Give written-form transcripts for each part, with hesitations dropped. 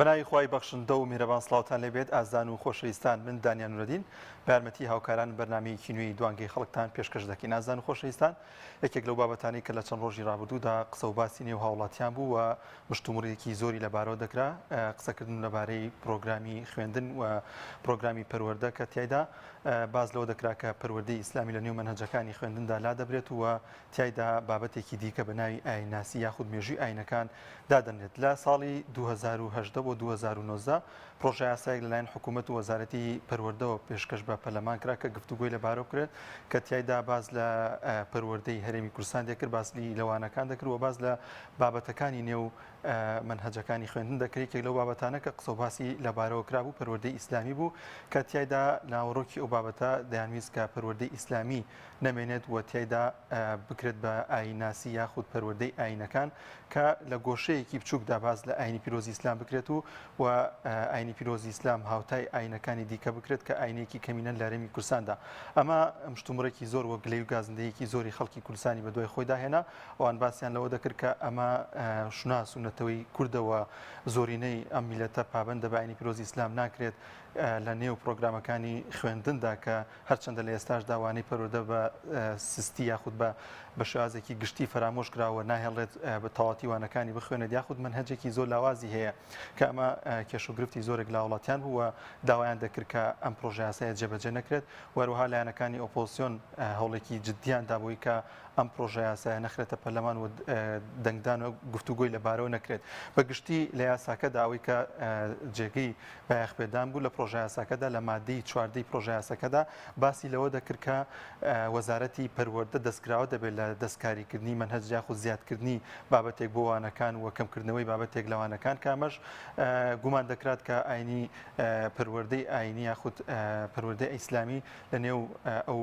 بەناوی خوای بەخشندە و میهرەبان سڵاوتان لێبێت ئازان و خۆشەویستان من دانیال نورەدین بەیارمەتی هاوکاران بەرنامەیەکی نوێی دوانگەی خەڵکتان پێشکەش دەکەین. ئازان و خۆشەویستان، یەکێک لەو بابەتانی کە لە چەند ڕۆژی ڕابردوودا قسە و باسی نێو هاوڵاتیان بوو و مشتومڕێکی زۆری لەبارەوە دەکرا، قسەکردن لەبارەی پرۆگرامی خوێندن و پرۆگرامی پەروەردە کە تیایدا باز لەوە دەکرا کە پەروەردەی ئیسلامی لە نێو مەنهەجەکانی خوێندندا لا دەبرێت و تیایدا بابەتێکی دیکە بە ناوی ئایناسی یاخود مێژووی ئاینەکان دادەنێت. لە ساڵی 2018 بۆ 2019 پرۆژە یاسایەک لەلایەن حکوومەت و وەزارەتی پەروەردەوە پێشکەش بە پەرلەمان کرا کە گفتوگۆی لەبارەوە کرێت کە تیایدا باز لە پەروەردەی هەرێمی کوردستان دەکرد، باسلی لەوانەکان دەکرد و باز لە بابەتەکانی نێو منهەجەکانی خوێندن دەکرێت. کە لەو بابەتانە کە قسە و باسی لەبارەوە کرا بوو پەروەردەی ئیسلامی بوو کە تیایدا ناوەڕۆکی ئەو بابەتە دەیانویست کە پەروەردەی ئیسلامی نەمێنێت و تیایدا بکرێت بە ئایناسی یاخود پەروەردەی ئاینەکان کە لە گۆشەیەکی بچووکدا باز لە ئاینی پیرۆزی ئیسلام بکرێت و ئاینی پیرۆزی ئیسلام هاوتای ئاینەکانی دیکە بکرێت کە ئاینێکی کەمینە لە هەرێمی کوردستاندا. ئەمە مشتومڕێکی زۆر وە گلەی و گازندەیەکی زۆری خەڵکی کوردستانی بە دوای خۆی داهێنا ئەوان باسییان لەوە دەکرد کە ئەمە شوناس و نەتەوەی کوردەوە زۆرینەی ئەم میلەتە پابەندە بە ئاینی پیرۆزی ئیسلام ناکرێت لە نێو پرۆگرامەکانی خوێندندا کە هەرچەندە لە ئێستاش داوانەی پەروەردە بە سستی یاخود بە شێوازێکی گشتی فرامۆش کراوە ناهێڵێت بە تەواوەتیوانەکانی بخوێنێت یاخود منهەجێکی زۆر لاوازی هەیە کە ئەمە کێشوگرفتی زۆرێک لە وڵاتیان بوو و داوایان دەکرد کە ئەم پرۆژە یاسایە جێبەجێ نەکرێت. وەروەها لایەنەکانی ئۆپۆزیسیۆن هەوڵێکی جددیان دابووی کە ئەم پرۆژە یاسایە نەخرێتە پەرلەمان و دەنگدان و گفتوگۆی لەبارەوە نەکرێت. بەگشتی لە یاساکەدا ئەوەی کە جێگەی بایەخپێدان بوو لە پرۆژە یاساکەدا لە مادەی 14 پرۆژە یاساکەدا باسی لەوە دەکرد کە وەزارەتی پەروەردە دەستکراوە دەبێت لە دەستکاریکردنی منهەج یاخود زیادکردنی بابەتێک بۆ وانەکان و کەمکردنەوەی بابەتێک لەوانەکان کە ئەمەش گومان دەکرات کە ئاینی پەروەردەی ئاینی یاخود پەروەردەی ئیسلامی لە نێو ئەو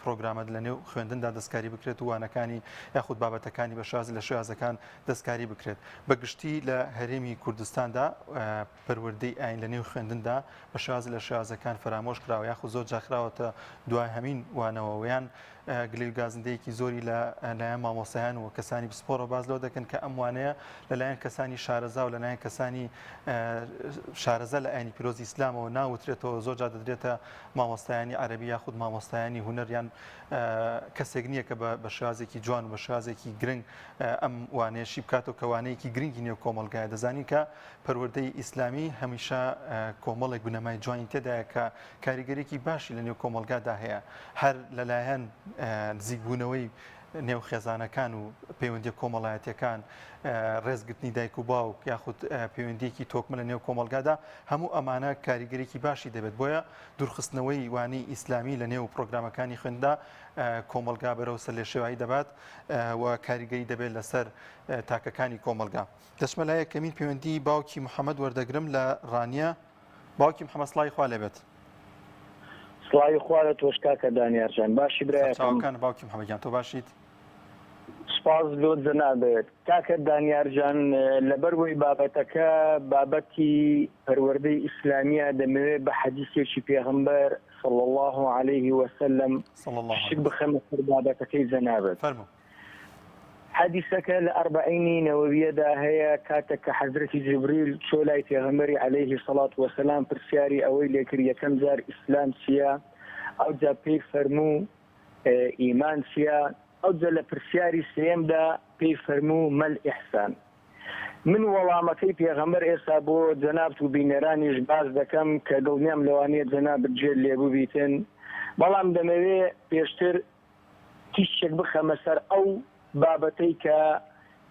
پرۆگرامە لە نێو خوێندندا دەستکاری بکرێت و وانەکانی یاخود بابەتەکانی بە شێوازی لە شێوازەکان دەستکاری بکرێت. بەگشتی لە هەرێمی کوردستاندا پەروەردەی ئاین لە نێو خوێندندا بە شێوازی لە شێوازەکان فرامۆش کراوە یاخود زۆر جاخراوەتە دوای هەمین وانەوەیان گلەی و گازندەیەکی زۆری لەلایەن مامۆسایان و کەسانی پسپۆرە باز لەوە دەکەن کە ئەم وانەیە لەلایەن کەسانی شارەزا و لەلایەن کەسانی شارەزا لە ئاینی پیرۆزی ئیسلامەوە ناوترێتەوە زۆر جا دەدرێتە مامۆستایانی عەرەبی یاخود مامۆستایانی هونەر یان کەسێک نییە کە بە شێوازێکی جوان و بە شێوازێکی گرنگ ئەم وانەیەشی بکاتەوە کە وانەیەکی گرنگی نێو کۆمەڵگایە. دەزانین کە پەروەردەی ئیسلامی هەمیشە کۆمەڵێک بنەمای جوانی تێدایە کە کاریگەرێکی باشی لە نێو کۆمەلگادا هەیە، هەر لەلایەن نزیکبوونەوەی نێو خێزانەکان و پەیوەندی کۆمەڵایەتیەکان، ڕێزگرتنی دایک و باوک یاخود پەیوەندیەکی تۆکمە لە نێو کۆمەلگادا، هەموو ئەمانە کاریگەرێکی باشی دەبێت. بۆیە دوورخستنەوەی وانەی ئیسلامی لە نێو پرۆگرامەکانی خوێندا کۆمەلگا بەرەو سەر لێ شێوایی دەبات و کاریگەری دەبێت لەسەر تاکەکانی کۆمەلگا. دەچمە لای یەکەمین پەیوەندی باوکی محەممەد وەردەگرم لە ڕانیە. باوکی محەممەد سڵای خوا لێبێت. سڵاوی خوا لە تۆش کاکە دانیارجان. باشی برایەکان باوکی محەممەدیان تۆ باشیت؟ سپاس لۆ جەنابێت. کاکە دانیارجان لەبەرەوەی بابەتەکە بابەتی پەروەردەی ئیسلامیە دەمەوێت بە حەدیثێکی پێغەمبەر صلی الله عليه وسلم شک بخەمە سەر بابەتەکەی جەنابێت. فەرموو. حەدیثەکە لە ئەربعینی نەوەویەدا هەیە کاتێک کە حەزرەتی جبریل چۆ لای پێغەمبەری عەلەیهی سەڵات وەسەلام پرسیاری ئەوەی لێکرد یەکەم جار ئیسلام چییە؟ ئەوجا پێی فەرموو ئیمان چییە؟ ئەوجا لە پرسیاری سێیەمدا پێی فەرموو مەل ئیحسان. من وەڵامەکەی پێغەمبەر ئێستا بۆ جەنابەت و بینەرانیش باز دەکەم کە دڵنیام لەوانەیە جەنابەت گوێ لێبوو بیتن، بەڵام دەمەوێت پێشتر تیشێک بخەمە سەر ئەو بابەتەی کە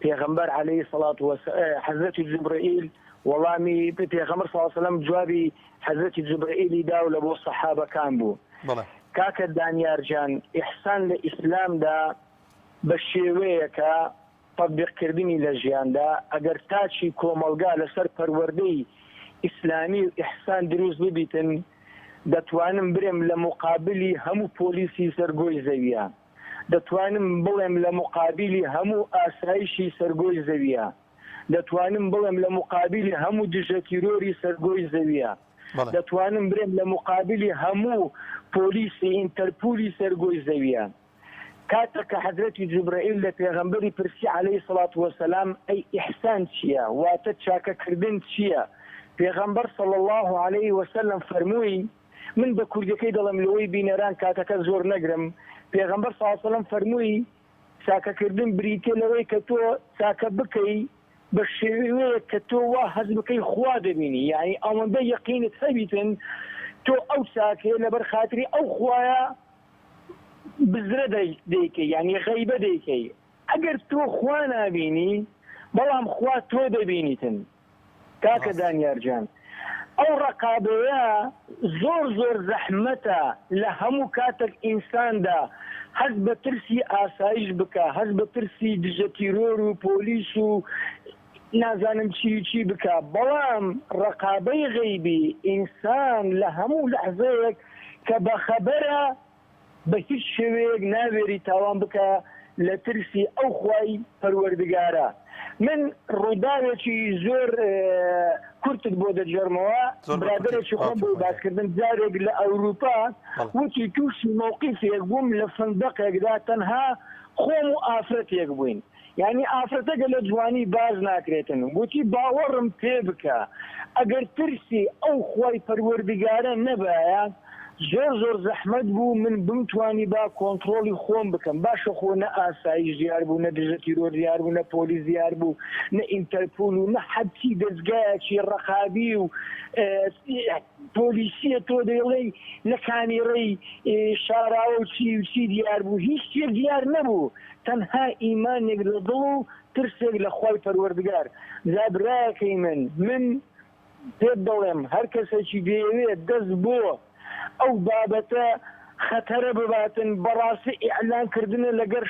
پێغەمبەر عەلەیهی سەڵات وەسەلام حەزرەتی جبرائیل وەڵامی پێغەمبەر صلی الله عەلەیهی وسەلەم جوابی حەزرەتی جبرائیلی دا و لە بۆ سەحابەکان بوو. کاکە دانیارجان ئیحسان لە ئیسلامدا بە شێوەیەکە تەطبیقکردنی لە ژیاندا ئەگەر تاچی کۆمەلگا لەسەر پەروەردەی ئیسلامی و ئیحسان دروست ببیتن دەتوانم برێم لە مقابلی هەموو پۆلیسی سەرگۆی زەویە، دەتوانم بڵێم لە مقابلی هەموو ئاسایشی سەرگۆی زەویە، دەتوانم بڵێم لە مقابلی هەموو دژە تیرۆری سەرگۆی زەویە، دەتوانم برێم لە مقابلی هەموو پۆلیسی ئینتەرپۆلی سەرگۆی زەویە. کاتێک کە حەزرەتی جبرائیل لە پێغەمبەری پرسی عەلەیهی سەڵات وەسەلام ئەی ئیحسان چییە؟ واتە چاکەکردن چییە؟ پێغەمبەر صلی الله عليه وسلم فەرمووی من بە کوردەکەی دەڵم لەوەی بینەران کاتەکە زۆر نەگرم پێغەمبەر صلی الله عليه وسلم فەرمووی چاکەکردن بریتێ لەوەی کە تۆ چاکە بکەی بە شێوەیە کە تۆ وا حەز بکەی خوا دەبینی یعنی ئەوەندە یەقینت هەبیتن تۆ ئەو چاکەیە لەبەر خاتری ئەو خوایە بزرە دەیکەی یعنی غەیبە دەیکەی ئەگەر تۆ خوا نابینی بەڵام خوا تۆ دەبینیتن کاکە دانیارجان ئەو ڕقابەیە زۆر زەحمەتە لە هەموو کاتێک ئینساندا هەست بە ترسی ئاسایش بکە هەست بە ترسی دژە تیرۆر و پۆلیس و نازانم چی بکە بەڵام ڕقابەی غەیبی ئینسان لە هەموو لەحزەیەک کە بەخەبەرە بە هیچ شێوەیەک ناوێری تاوان بکە لە ترسی ئەو خوای پەروەردگارە من ڕووداوێکی زۆر کورتت بۆ دەجێڕمەوە برادێکی خۆم بۆ باسکردن جارێک لە ئەوروپا وتی تووشی مووقیفێک بووم لە فندقێکدا تەنها خۆم و ئافرەتێک بووین یعنی ئافرەتەکە لە جوانی باز ناکرێتن وتی باوەڕم پێ بکە ئەگەر ترسی ئەو خوای پەروەردگارە نەبایە زۆر زەحمەت بوو من بمتوانی با کۆنتترۆلی خۆم بکەم باشە خۆ نە ئاسایی زیار بوو نە دژە تیرۆر زیار بوو نە پۆلیس زیار بوو نە ئینتەرپۆل و نە حەبچی دەستگایەکی ڕەخابی و پۆلیسیە تۆ دەڵێ لە کامێرەی شاراوە و چی دیار بوو هیچ شتێک دیار نەبوو تەنها ئیمانێک لە دڵ و ترسێک لە خوای پەروەردگار زابرایەکەی من پێت دەڵێم هەر کەسێکی دەیەوێت دەست بۆ ئەو بابەتە خەتەرە بباتن بەڕاستی ئیعلانکردنە لەگەر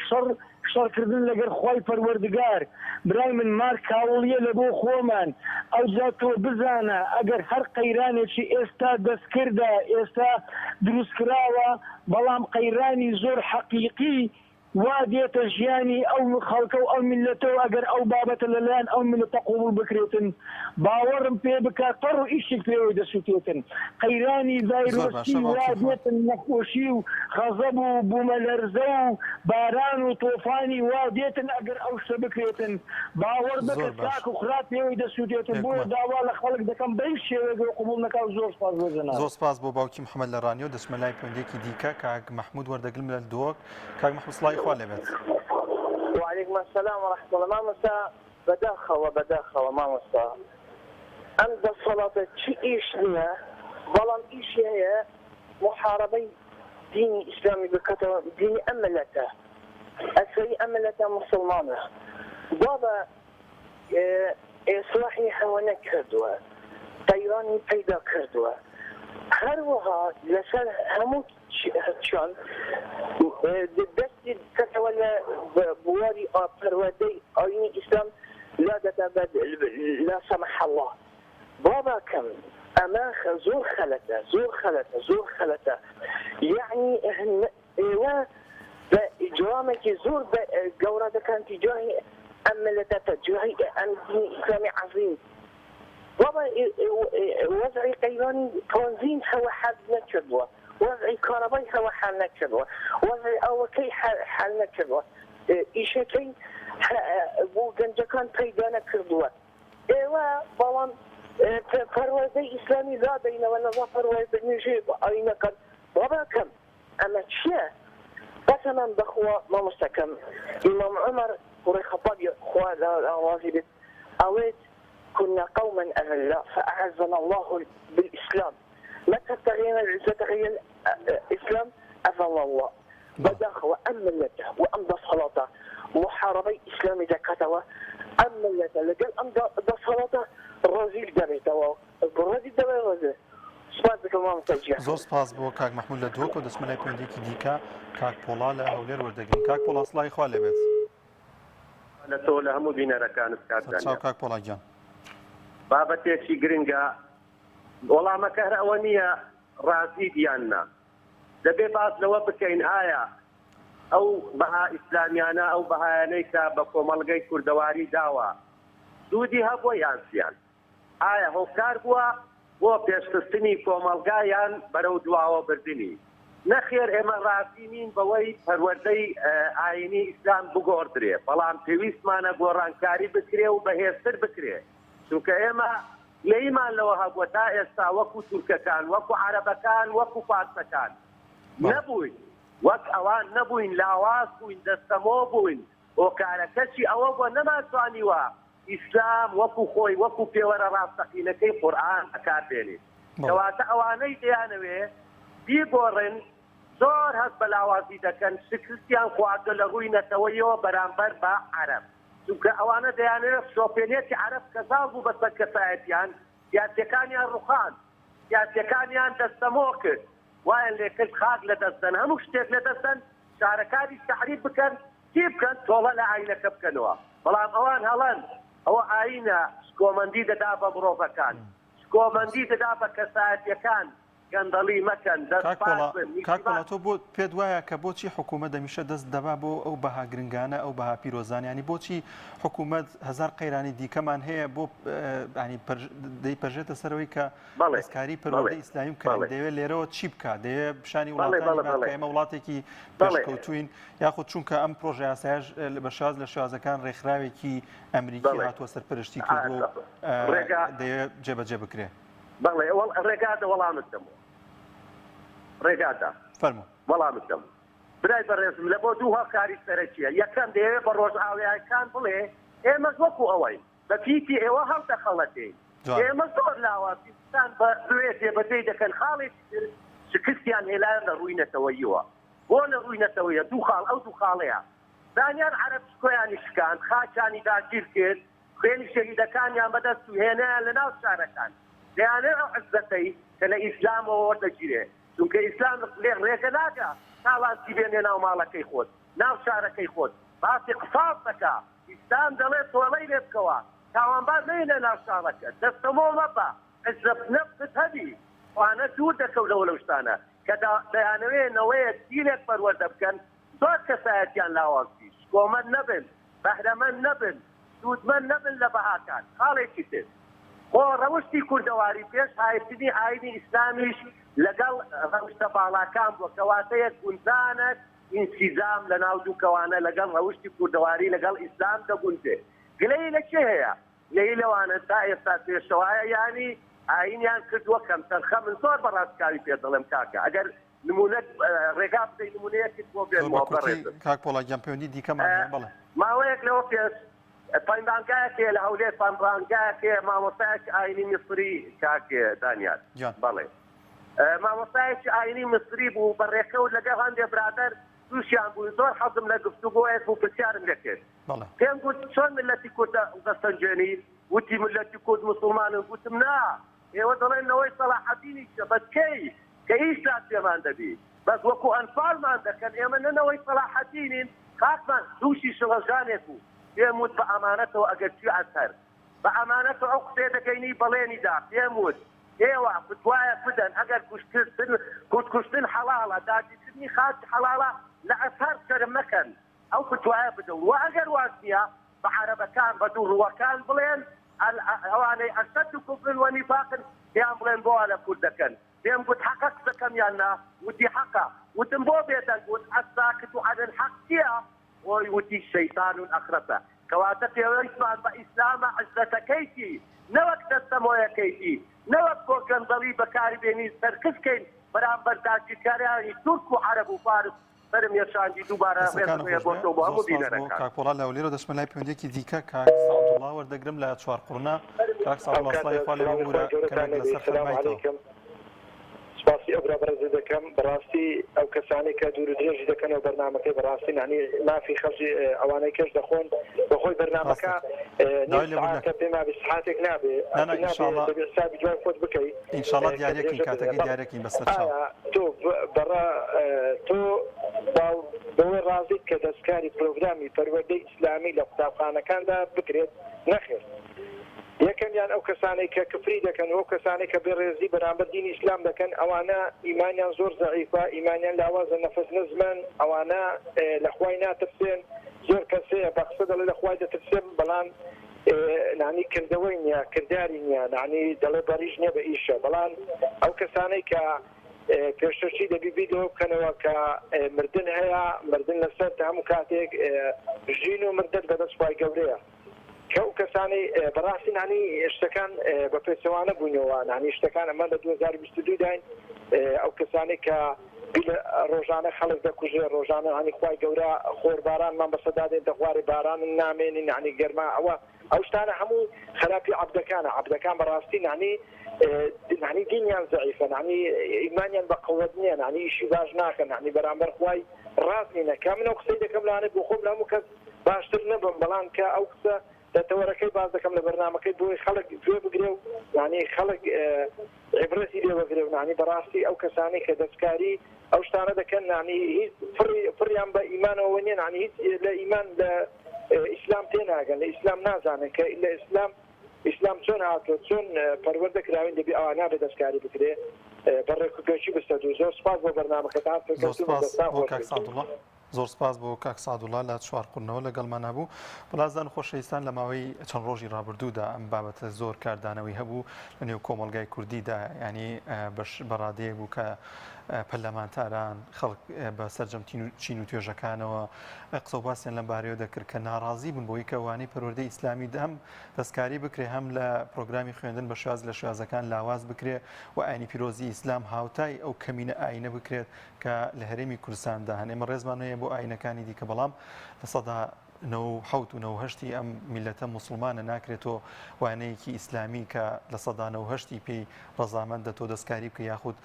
شەڕکردن لەگەر خوای پەروەردگار برای من مار کاوڵیە لە بۆ خۆمان ئەو جا تۆ بزانە ئەگەر هەر قەیرانێکی ئێستا دەستکردە ئێستا دروستکراوە بەڵام قەیرانی زۆر حەقیقی وا دێتە ژیانی ئەو خەڵکە و ئەو میلەتەوە ئەگەر ئەو بابەتە لەلایەن ئەو میلەتە قوبوڵ بکرێتن باوەڕم پێ بکە پەڕ و ئیشێک پێوەی دەسووتێتن قەیرانی ڤایرۆسی وا دێتن نەخۆشی و غەزەب و بوومەلەرزە و باران و تۆفانی وا دێتن ئەگەر ئەو شتە بکرێتن باوەڕ بکە چاک و خراپ پێوەی دەسووتێتن بۆیە داوا لە خەڵک دەکەم بەی شێوەیەک قوبوڵ نەکا و زۆر سپاس بۆ جەناب زۆر سپاس بۆ باوکی محەممەد لە ڕانیۆ دەچمە لای پۆندێکی دیکە کاک مەحموود وەردەگرم لە دۆک کاک مەحموود سڵای خوا لەبێت وعليكم السلام ورحمة الله مامۆستا بەداخەوە مامۆستا ئەم دەسەڵاتە چی ئیش نییە بەڵام ئیشی هەیە محاربەی دینی ئیسلامی بکەتەوە دینی ئەم ملەتە ئەسەری ئەم ملەتە موسڵمانە بابە ئێسلاحی هەوە نەکردووە قەیرانی پەیدا کردووە هەروەها لەسەر هەموو چۆن دەستی کەسەوە لە بواری پەروەردەی ئاینی ئیسلام لا دەتابێت لا سەمح الله باباکەم ئەمە زۆر خەلەتە یعنی ئێوە بە ئیجرامێکی زۆر گەورە دەکەن تیجاهی ئەم ملەتە تجاهی ئەم دینی ئیسلامی عەزیم بابا وضعی قەیرانی تۆنزین هەوە حەز نەکردووە وضعی کارەبای هەوە حەل نەکردووە وضعی ئەوەکەی حەل نەکردووە ئیشەکەی بۆ گەنجەکان پەیدا نەکردووە ئێوە بەڵام پەروەردەی ئیسلامی دادەینەوە لەگەڵ پەروەردەی نوێژێ ئاینەکان باباکەم ئەمە چییە قەسەمەن بەخوا مامۆستاکەم ئیمام عومەر کوڕی خەطابی خوا ڕازی بێت ئەوێت كنا قوما أذلاء فأعزنا الله بالإسلام متى تغيير العزة تغيير الإسلام أذل الله بداخل وأمنته وأمضى صلاته محاربي إسلامي زكاته وأمنته لقال أمضى صلاته الرازيل دريته الرازيل دريته زۆر سپاس بۆ کاک مەحموود لە دۆک و دەچمە لای پۆندێکی دیکە کاک پۆڵا لە هەولێر وەردەگرین کاک پۆڵا سڵای خوا لەبێت لە تۆ لە هەموو بینەرەکانت چاو کاک پۆڵا گیان بابەتێکی گرنگە وەڵامەکە هەر ئەوە نییە ڕازی دیاننا دەبێ باس لەوە بکەین ئایا ئەو بەها ئیسلامیانە ئەو بەهایانەی کە بە کۆمەڵگەی کوردەواری داوە دوودی هەبووە یانسیان ئایا هۆکار بووە بۆ پێشخستنی کۆمەڵگایان بەرەو دواوە بردننی نەخێر ئێمە ڕازی نین بەوەی پەروەردەی ئاینی ئیسلام بگۆڕدرێ بەڵام پێویستمانە گۆڕانکاری بکرێ و بەهێزتر بکرێ چونکە ئێمە لەیمان لەوە هەبووە تا ئێستا وەکو تورکەکان وەکو عەرەبەکان وەکو فارسەکان نەبووین وەک ئەوان نەبووین لاواز بووین دەستەمۆ بووین هۆکارەکەشی ئەوە بووە نەمانتوانیوە ئیسلام وەکو خۆی وەکو پێوەرە ڕاستەقینەکەی قورئان ئەکاربێنێت کەواتە ئەوانەی دەیانەوێ بیگۆڕن زۆر هەست بە لاوازی دەکەن شکستیان خواردە لە ڕووی نەتەوەیەوە بەرامبەر بە عەرەب چونکە ئەوانە دەیانەوێت شۆپێنێتی عەرەب کەساڵ بوو بەسەر کەسایەتیان سیاسیەکانیان ڕوخاند سیاسیەکانیان دەستەمۆ کرد وایان لێکرد خاک لە دەستدەن هەموو شتێک لە دەستدەن شارەکانی تەحریف بکەن چی بکەن تۆڵە لە ئاینەکە بکەنەوە بەڵام ئەوان هەڵەن ئەوە ئاینە شکۆمەندی دەدا بە مرۆڤەکان شکۆمەندی دەدا بە کەسایەتیەکان گەندەڵی مەکەن کاکوڵە تۆ بۆ پێت وایە کە بۆچی حکوومەت دەمیشە دەست دەبا بۆ ئەو بەها گرنگانە ئەو بەها پیرۆزانیانی بۆچی حکوومەت هەزار قەیرانی دیکەمان هەیە بۆ دەیپەژێتە سەرەوەی کە دەستکاری پەروەردەی ئیسلامی بکات دەیەوێت لێرەوە چی بکات دەیەوێت پیشانی وڵاتانی ئێمە وڵاتێکی پێشکەوتوین یاخود چونکە ئەم پرۆژە یاسایش بە شێواز لە شێوازەکان ڕێکخراوێکی ئەمریکی هاتووە سەرپەرشتی کردو دەیەوێت جێبەجێ بکرێت بەڵێ ڕێگادە وەڵامت دەمەوە ڕێگادا فەرموو وەڵامت دەم برای بەڕێزم لە بۆ دوو هەڵکاری سەرەکیە یەکەم دەیەوێت بە ڕۆژئاوایەکان بڵێ ئێمە وەکو ئەوەین بە پیتی ئێوە هەڵدەخەڵەتین ئێمە زۆر لاوازیستان بە دوێتێ بەدەی دەکەن خاڵێک شکستیان هێلایەن لە ڕووی نەتەوەییەوە بۆ لە ڕووی نەتەوەیە دوو خاڵ ئەو دوو خاڵەیە دانیان عەرەب کۆیانی شکان خاچانی داگیر کرد خوێنی شەهیدەکانیان بەدەست و هێنیان لە ناو شارەکان دەیانێت ئەو عزەتەی کە لە ئیسلامەوە وەردەگیرێ چونکە ئیسلام لێ ڕێگە ناگا تاوانسی بێنێ ناو ماڵەکەی خۆت ناو شارەکەی خۆت باسی قساس دەکا ئیسلام دەڵێت تۆڵەی لێ بکەوە تاوانبار نەینە ناو شارەکە دەستەمۆ مەبە عزەت نەفست هەبی وانە دوور دەکەو لەوە لەو شتانە کە دەیانەوەیە دینێک پەروەردە بکەن زۆر کەسایەتیان لاوازی شکۆمەند نەبن بەهرەمەند نەبن سوودمەند نەبن لە بەهاکان خاڵێکی تر خۆ ڕەوشتی کوردەواری پێش هایتنی ئاینی ئیسلامیش لەگەڵ ڕەوشتە باڵاکان بووە کەواتەیەک گونجانێک ئینسیزام لە ناو دوو کەوانە لەگەڵ ڕەوشتی کوردەواری لەگەڵ ئیسلام دەگونجێ گلەی لە کێ هەیە لەی لەوانە تا ئێستا پێشەوایە ینی ئاینیان کردووە کەم تەنخە من زۆر بەڕاستکاری پێ دەڵێم کاکە ئەگەر نمونەت ڕێگا بدەی نمونەیەکت بۆ بێن کاک پۆڵاگیان پەیوەندی دیکەمان بڵێ ماوەیەک لەوە پێش پەیمانگایەکێ لە هەولێر پەیمانگایەکێ مامۆستایەکی ئاینی میسری کاکێ دانیال بەڵێ مامۆستایەکی ئاینی میسری بوو بەڕێکەوت لەگەڵ هەندێک برادەر تووشیان بوو زۆر حەزم لە گفتوگۆیەک بوو پرسیارم لێکرد پێم گوت چۆن ملەتی کورد دەستەنجێنی وتی ملەتی کورد موسڵمانن گوتم نا ئێوە دەڵێنەوەی سەلاحەدینی بەس کەی کە ئیشات پێمان دەبی بەس وەکو ئەنفالمان دەکەن ئێمە نەنەوەی سەلاحەدینین کاکمان دووشی شڵەژانێک بوو پێم وت بە ئەمانەتەوە ئەگەر چی ئەسەر بە ئەمانەتەوە ئەو قسێ دەگەینی بەڵێنیدا پێم وت ئێوە فتوایە بدەن ئەگەر کوردکوشتن حەڵاڵە داگیرکردنی خاک حەڵاڵە لە ئەسەر شەرم مەکەن ئەو فتوایە بدەن و ئەگەر واز نییە بە عەرەبەکان بە دووڕوەکان بڵێن ئەوانەی ئەشەد و کوفرن و نیفاقن پێیان بڵێن بۆ لە کوردەکەن پێم گوت حەقە قسەکەم یان نا وتی حەقە وتم بۆ بێدەن گوت ئەساکت و عەدەل حەق چییە وەی وتی شەیطان ئەخرەتە کەواتە پێوەیستمان بە ئیسلامە عزەتەکەیتی نەوەک دەستەمۆیەکەیتی نەوەک بۆ گەندەڵی بەکاری بێنی سەرکەسکەین بەرامبەر داگیرکاریانی تورک و عەرەب و فارس بەرم یەشاندی دووبارە بۆ هەموو بینەرەکان کاکپۆڵا لە لێرە دەچمە لای پەیوەندێکی دیکە کاک سەعەدوڵڵا وەردەگرم لە چوار قوڕنا کاک سەعەدوڵڵا سڵاوی خوا لێبێ بوورە کەمێک لەسەر فەرمایتەوە سپاسی ئەو برابەرزە دەکەم بەڕاستی ئەو کەسانی کە دوور و درێژی دەکەنەوە بەرنامەکەی بەڕاستی نانی مافی خەڵکی ئەوانەی کەش دەخۆن بەخۆی بەرنامەکە کە پێما بسحاتێک نابێ حسابی جوای خۆت بکەیت ئینشاڵڵا دیارەکەین کاتەکەی دیارەکەین بەسەر تۆ بەڕا تۆ بەوەی ڕازیت کە دەستکاری پرۆگرامی پەروەردەی ئیسلامی لە قوتابخانەکاندا بکرێت نەخێت یەکەمیان ئەو کەسانی کە کفری دەکەن و کەسانی کە بێڕێزی بەرامبەر دینی ئیسلام دەکەن ئەوانە ئیمانیان زۆر زەعیفە ئیمانیان لاوازە نەفەس نەزمن ئەوانە لە خوای ناترسێن زۆر کەسەیە بە قسە دەڵێ لە خوای دەترسێن بەڵام نانی کردەوەی نییە کردداری نییە نانی دەڵێ بەریش نییە بە ئیشە بەڵام ئەو کەسانەی کە پێشتەچی دەبی بیدەوە بکەنەوە کە مردن هەیە مردن لەسەر هەموو کاتێک ژین و مردن بەدەست خوای گەورەیە کە ئەو کەسانی بەڕاستی نانی شتەکان بە پێچەوانە بوونەوە نانی شتەکان ئەمە لە 2022 داین ئەو کەسانی کە ڕۆژانە خەڵک دەکوژێ ڕۆژانە هەنی خوای گەورە خۆربارانمان بەسەدادێن دەخوارێ باران نامێنین نانی گەرما ئەو شتانە هەموو خراپی عەبدەکان بەڕاستی نانی دینیان زەعیفە نانی ئیمانیان بە قەوەت نییە نانی ئیشی باش ناکەن نانی بەرامبەر خوای ڕاست نینە کا من ئەو قسەی دەکەم لەوانێت بۆ خۆم لە هەموو کەس باشتر نەبم بەڵام کە ئەو قسە دەتەوەرەکەی باز دەکەم لە بەرنامەکەی بۆی خەڵک گوێ بگرێ و نانی خەڵک عیبرەتی لێ بگرێ و نانی بەڕاستی ئەو کەسانی کە دەستکاری ئەو شتانە دەکەن نانی هیچ فڕیان بە ئیمانەوە نیە نانی هیچ لە ئیمان لە ئیسلام تێناگەن لە ئیسلام نازانن کە لە ئیسلام چۆن هاتۆ چۆن پەروەردەکراوین دەبێ ئەوانە بە دەستکاری بکرێ بەڕێک و پێچی بستە و زۆر سپاس بۆ بەرنامەکەتان زۆر سپاس بۆ کاک سعدوڵڵا لە چوارقورنەوە لەگەڵمان هەبوو بەڵازان خۆشەویستان لە ماوەی چەند ڕۆژی ڕابردوودا ئەم بابەتە زۆر کاردانەوەی هەبوو لە نێو کۆمەلگای کوردیدا ینی بەڕادەیە بوو کە پەرلەمانتاران خەڵک بە سەرجەم چین و توێژەکانەوە قسە و باسییان لەم بارەیەوە دەکرد کە ناڕازی بوون بۆی کە وانەی پەروەردەی ئیسلامی هەم دەستکاری بکرێ هەم لە پرۆگرامی خوێندن بە شێواز لە شێوازەکان لاواز بکرێ و ئاینی پیرۆزی ئیسلام هاوتای ئەو کەمینە ئاینە بکرێت کە لە هەرێمی کوردستاندا هەن ئێمە ڕێزمان هەیە بۆ ئاینەکانی دیکە بەڵام لە سەدا 1970 ئەم میلەتە موسڵمانە ناکرێتەوە وانەیەکی ئیسلامی کە لە سەدا 1970 پێی ڕەزامەندە تۆ دەستکاری بکە یاخود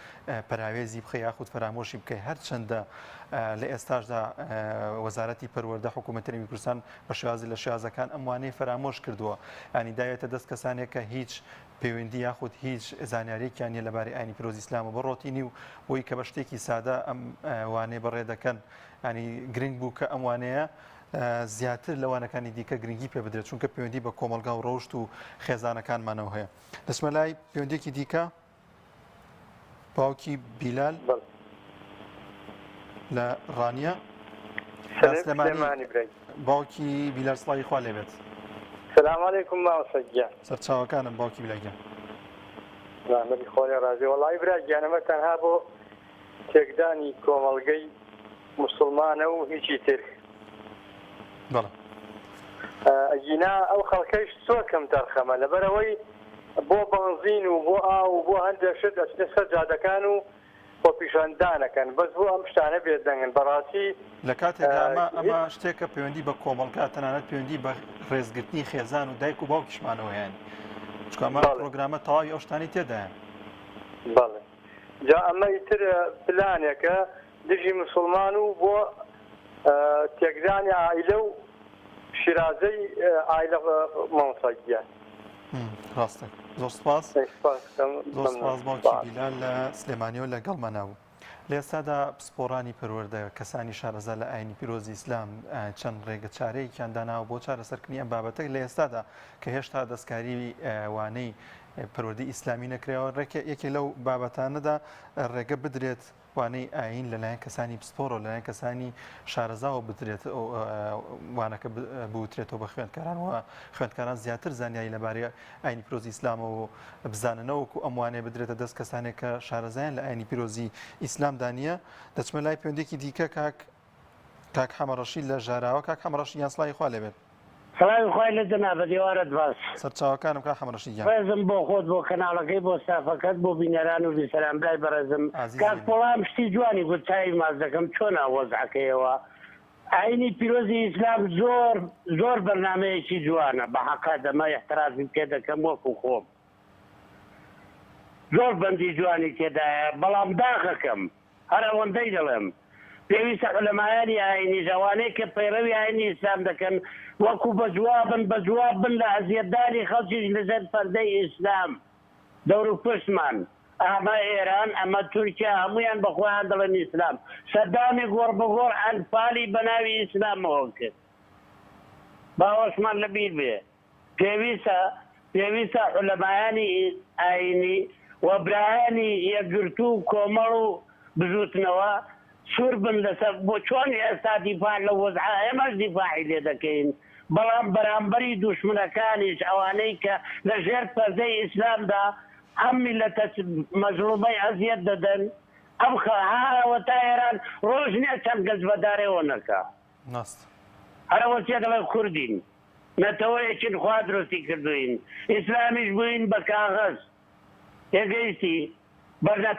پەراوێزی بخە یاخود فەرامۆشی بکەی هەرچەندە لە ئێستاشدا وەزارەتی پەروەردە حکوومەتەرێمی کوردستان بە شێوازی لە شێوازەکان ئەم وانەیە فەرامۆش کردووە ینی داوێتە دەست کەسانێک کە هیچ پەیوەندی یاخود هیچ زانیاریەکیان نیە لەبارەی ئاینی پیرۆزی ئیسلامە بە ڕۆتینی و بۆی کە بە شتێکی سادە ئەم وانەیە بەڕێ دەکەن ینی گرنگ بوو کە ئەم وانەیە زیاتر لەوانەکانی دیکە گرنگی پێ بدرێت چونکە پەیوەندی بە کۆمەلگا و ڕۆشت و خێزانەکانمانەوە هەیە دەچمە لای پەیوەندێکی دیکە باوکی بیلال لە ڕانیە باوکی بیلال سڵاوی خوا لێبێت السلام عليكم ماوسەگیان سەرچاوەکانم باوکی بیلەگیان رحمەتی خۆی ڕازی وەڵی براگیانەمە تەنها بۆ تێکدانی کۆمەڵگەی موسڵمانە و هیچی تر بەڵێ ئەگینا ئەو خەڵکەیش زۆر کەم تەرخەمە لەبەرەوەی بۆ بەنزین و بۆ ئاو و بۆ هەندێک شت ئەچنە سەر جادەکان و بۆ پیشاندانەکەن بەس بۆ ئەم شتانە بێت دەنگن بەڕاستی لە کاتێکدا ئەمە شتێکە پەیوەندی بە کۆمەڵگا تەنانەت پەیوەندی بە ڕێزگرتنی خێزان و دایک و باوکیشمانەوە هەیە چکە ئەمە پرۆگرامە تەواوی ئەو شتانی تێدایە بەڵێ جا ئەمە ئیتر پلانێکە دژی موسڵمان و بۆ تێکدانی عائیلە و شیرازەی عائیلە مامۆستاگیان ڕاستە زۆر سپاس زۆر سپاس باوکی بیلال لە سلێمانیەوە لەگەڵمان نەبوو لە ئێستادا پسپۆڕانی پەروەردە کەسانی شارەزا لە ئاینی پیرۆزی ئیسلام چەند ڕێگە چارەیەکیان داناوە بۆ چارەسەرکردنی ئەم بابەتە لە ئێستادا کە هێشتا دەستکاری وانەی پەروەردەی ئیسلامی نەکرێەوە یەکێ لەو بابەتانەدا ڕێگە بدرێت وانەی ئاین لەلایەن کەسانی پسپۆڕۆ لەلایەن کەسانی شارەزاوە بدرێت وانەکە بوترێتەوە بە خوێندکاران و خوێندکاران زیاتر زانیاری لەبارەی ئاینی پیرۆزی ئیسلامە و بزاننەوەکو ئەم وانەیە بدرێتە دەست کەسانێک کە شارەزایان لە ئاینی پیرۆزی ئیسلامدا نیە دەچمە لای پەیوەندێکی دیکە کاک حەمەڕەشید لە ژاراوە کاک حەمەڕەشید یان سڵاوی خوا لێبێت سلام خوای لە جەنابەت دیوارت باس سەرچاوەکانم کاک حەمەڕەشید ڕێزم بۆ خۆت بۆ کەناڵەکەی بۆ سافەکەت بۆ بینەران و بیسەران برای بەڕێزم کاک پۆڵام شتی جوانی گوت چاوی ماز دەکەم چۆنە وەزعەکەیەوە ئاینی پیرۆزی ئیسلام زۆر بەرنامەیەکی جوانە بە حەقا دەمە احترازی پێ دەکەم وەکو خۆم زۆر بەندی جوانی تێدایە بەڵام داغەکەم هەر ئەوەندەی دەڵێم پێویستە عولەمایانی ئاینی جوانەی کە پەیڕەوی ئاینی ئیسلام دەکەن وەکو بەجواب بن لە ئەزیەتدانی خەڵکیش لەسەر پەردەی ئیسلام دەور و پشتمان ئەمە ئێران ئەمە تورکیا هەمویان بەخۆیان دەڵێن ئیسلام سەدامی گۆڕ بەگۆڕ ئەنفالی بە ناوی ئیسلامەوە کرد باوەشمان لەبیر بێ پێویستە عولەمایانی ئاینی و برایانی یەکگرتوو و کۆمەڵ و بزوتنەوە سوور بن لەسەر بۆ چۆن ئێستا دیفاع لە وەزعە ئێمەش دیفاعی لێ دەکەین بەڵام بەرامبەری دوشمنەکانیش ئەوانەی کە لە ژێر پەردەی ئیسلامدا ئەم میلەتە مەزلومەی ئەزیەت دەدەن ئەم هاوە تا ئێران ڕۆژ نییە چەند گەز بەدارێەوە نەکە هەرەوە چێ دەڵێ کوردین نەتەوەیەکین خوا درستی کردوین ئیسلامیش بووین بە کاغەز تێگەیشتی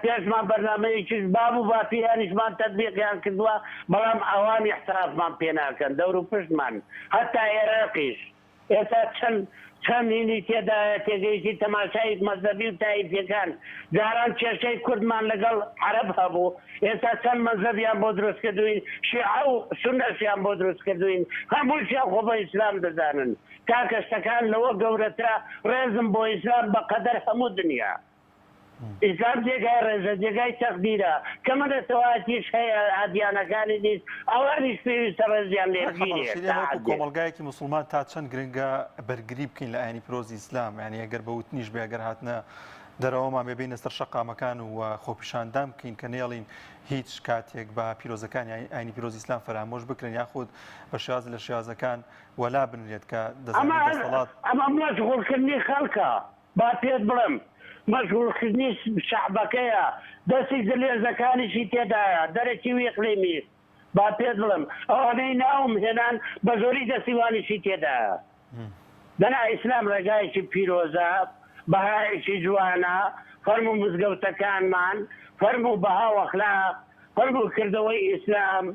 پێشمان بەرنامەیەکیش بابوو باپیرانیشمان تەطبیقیان کردووە بەڵام ئەوان احترافمان پێ ناکەن دەور و پشتمان هەتا عێراقیش ئێستا چەند هینی تێدایە تێگەیشتی تەماشای مەزهەبی و تایفیەکان جاران کێشەی کوردمان لەگەڵ عەرەب هەبوو ئێستا چەند مەزهەبیان بۆ دروست کردوین شیعە و سونەشیان بۆ دروست کردوین هەمووشیان خۆ بە ئیسلام دەزانن کاکە شتەکان لەوە گەورەترە ڕێزم بۆ ئیسلام بەقەدەر هەموو دنیا ئیسلام جێگای ڕێزە جێگای تەقدیرە کە منەتەواتیش هەیە ئادیانەکانی نیست ئەوانیش پێویستە ڕێزیان لێبگیرێت کۆمەلگایەکی موسڵمان تا چەند گرنگە بەرگری بکەین لە ئاینی پیرۆزی ئیسلام یعنی ئەگەر بە وتنیش بێ ئەگەر هاتنە دەرەوەمان بێبینە سەر شەقامەکان و خۆپیشاندان بکەین کە نێڵین هیچ کاتێک بە پیرۆزەکانی ئاینی پیرۆزی ئیسلام فەرامۆش بکرێن یاخود بە شێواز لە شێوازەکان وەلا بنرێت کە دەزانێت دەسەڵات ئەمە مەشغوڵکردنی خەڵکە با پێت بڵێم مەشغوڵکردنی شەعبەکەیە دەستی دلێزەکانیشی تێدایە دەرەکی ویقلیمی با پێت بڵێم ئەوانەی ناوم هێنان بە زۆری دەسیوانیشی تێدایە دەنا ئیسلام ڕێگایەکی پیرۆزە بەهایەکی جوانە فەرموو مزگەوتەکانمان فەرموو بەها و ئەخلاق فەرموو کردەوەی ئیسلام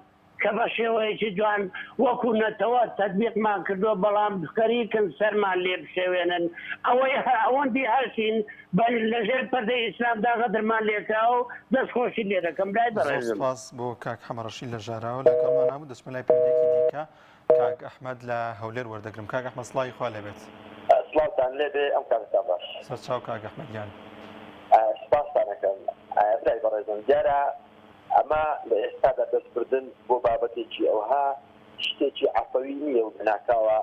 کە بە شێوەیەکی جوان وەکو نەتەوە تەطبیقمان کردووە بەڵام خەریکن سەرمان لێ بشێوێنن ئەوەندی هەرچین لەژێر پەردەی ئیسلامدا غەدرمان لێکراوە و دەستخۆشی لێ دەکەم لای بەڕێزم سپاس بۆ کاک حەمەڕەشید لە ژاراوە لەگەڵمان نابوو دەچمە لای پێوەندێکی دیکە کاک ئەحمەد لە هەولێر وەردەگرم کاک ئەحمەد سڵاوی خوا لێبێت سڵاوتان لێبێ ئەم کارتان باش سەرچاو کاک ئەحمەدیان سپاستانەکەم برای بەڕێزم دیارە ئەمە لە ئێستادا دەستبردن بۆ بابەتێکی ئەوها شتێکی عەفەوی نییە و بناکاوە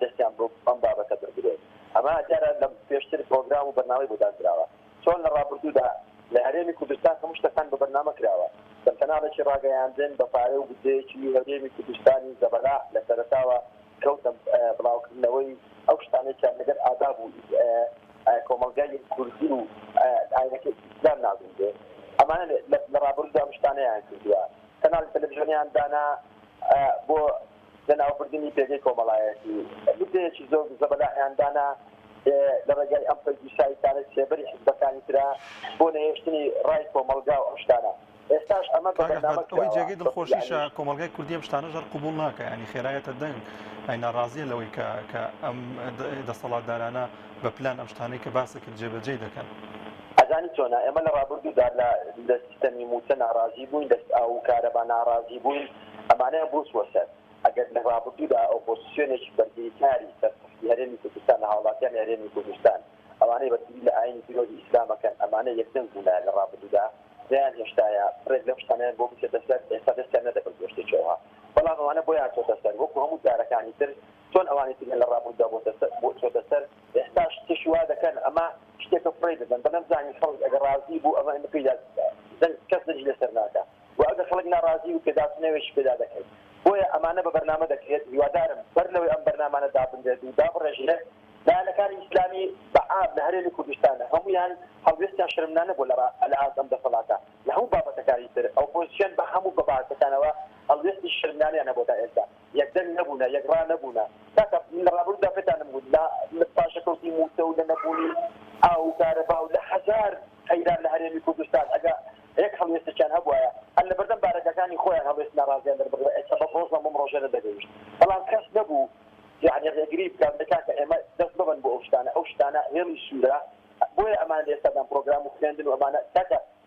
دەستیان بۆ ئەم بابەتە بردرێت ئەمە دیارە لە پێشتر پرۆگرام و بەرنامەی بۆ دانراوە چۆن لە ڕابردوودا لە هەرێمی کوردستان هەموو شتەکان بە بەرنامە کراوە کەناڵێکی ڕاگەیاندن بە پارە و بودجەیەکی هەرێمی کوردستانی زەبەلا لە سەرەتاوە کەوتە بڵاوکردنەوەی ئەو شتانێکیان لەگەر ئاداب و کۆمەلگای کوردی و ئاینەکەی ئیسلام نازوندێ ئەمانە لە ڕابردوودا شتانەیان کردووە کەناڵی تەلەڤیزیۆنیان دانا بۆ لەناوبردنی پێگەی کۆمەڵایەتی بودجەیەکی زۆر زەبەلاهیان دانا لە ڕێگای ئەم پەرگیسایتانە سێبەری حیزبەکانی ترا بۆ نەهێشتنی ڕای کۆمەلگا و ئەم شتانە ئێستاش ئەمە ئەوەی جێگەی دڵخۆشیشە کۆمەلگای کوردی ئەم شتانە ژەر قبول ناکە ینی خێرایەتە دەنگ ئەی ناڕازیە لەوەی کە ئەم دەسەڵاتدارانە بە پلان ئەم شتانەی کە باسە کرد جێبەجێ دەکەن ئەزانی چۆنە ئێمە لە ڕابردوودا لە سیستەمی موچە ناڕازی بووین دەست ئەو کارەبا ناڕازی بووین ئەمانەیە بۆ سوەسەر ئەگەر لە ڕابردوودا ئۆپۆزیسیۆنێکی بەردەیکاری سەرسەختی هەرێمی کوردستان لە هاوڵاتیانی هەرێمی کوردستان ئەوانەی بەتیبی لە ئاینی پیرۆزی ئیسلامەکەن ئەمانە یەکدەنگ بوون لە ڕابردوودا دەیان هێشتایە ڕێک لەم شتانیان بۆ بچێتە سەر ئێستا دەستیان نەدەبن بۆ شتێکەوە بەڵام ئەوانە بۆیان چۆتە سەر وەکو هەموو دارەکانی تر چۆن ئەوانی تریان لە ڕابردوودا بۆ چۆتە سەر ئێستاش تێکی وا دەکەن ئەمە شتێکە فڕێ دەدەن بەنەم زانی خەڵک ئەگەر ڕازی بوو ئەمە پێدا کەس دەجی لەسەر ناکە و ئەگەر خەڵک ناڕازی و پێداچنەوەیش پێدا دەکەیت بۆیە ئەمانە بە بەرنامە دەکرێت هیوادارم بەر لەوەی ئەم بەرنامانە دابنرێت و دابڕێژێت لایەنەکانی ئیسلامی بەعام لە هەرێمی کوردستانە هەمویان هەڵوێستیان شرمنانە بۆ لە ئازەم دەسەڵاتە لە هەموو بابەتەکانی تر ئۆپۆزیسیۆن بە هەموو بابەتەکانەوە هەڵوێستی شرمنانیانە بۆ تا ئێستا یەکدەنگ نەبوونە یەکڕا نەبوونە تاکە لە ڕابردوودا پێتانم بوو لە پاشەکەوتی موچە و لە نەبوونی ئاو کارەبا و لە هەزار حەیران لە هەرێمی کوردستان ئەگە یەک هەڵوێستێکیان هەبووایە هەر لە بەردەم بارەکەەکانی خۆیان هەڵوێست ناڕازیان دەربڕ ئێستا بە ڕۆژە بۆم ڕۆژێنە دەگەیشت بەڵام کەس نەبوو يعني ڕێگری بکات دەکاتە ئێمە دەست ببن بۆ ئەو شتانە هێڵی سوورە بۆیە ئەمان ئێستادان پرۆگرام و خوێندن و ئەمانە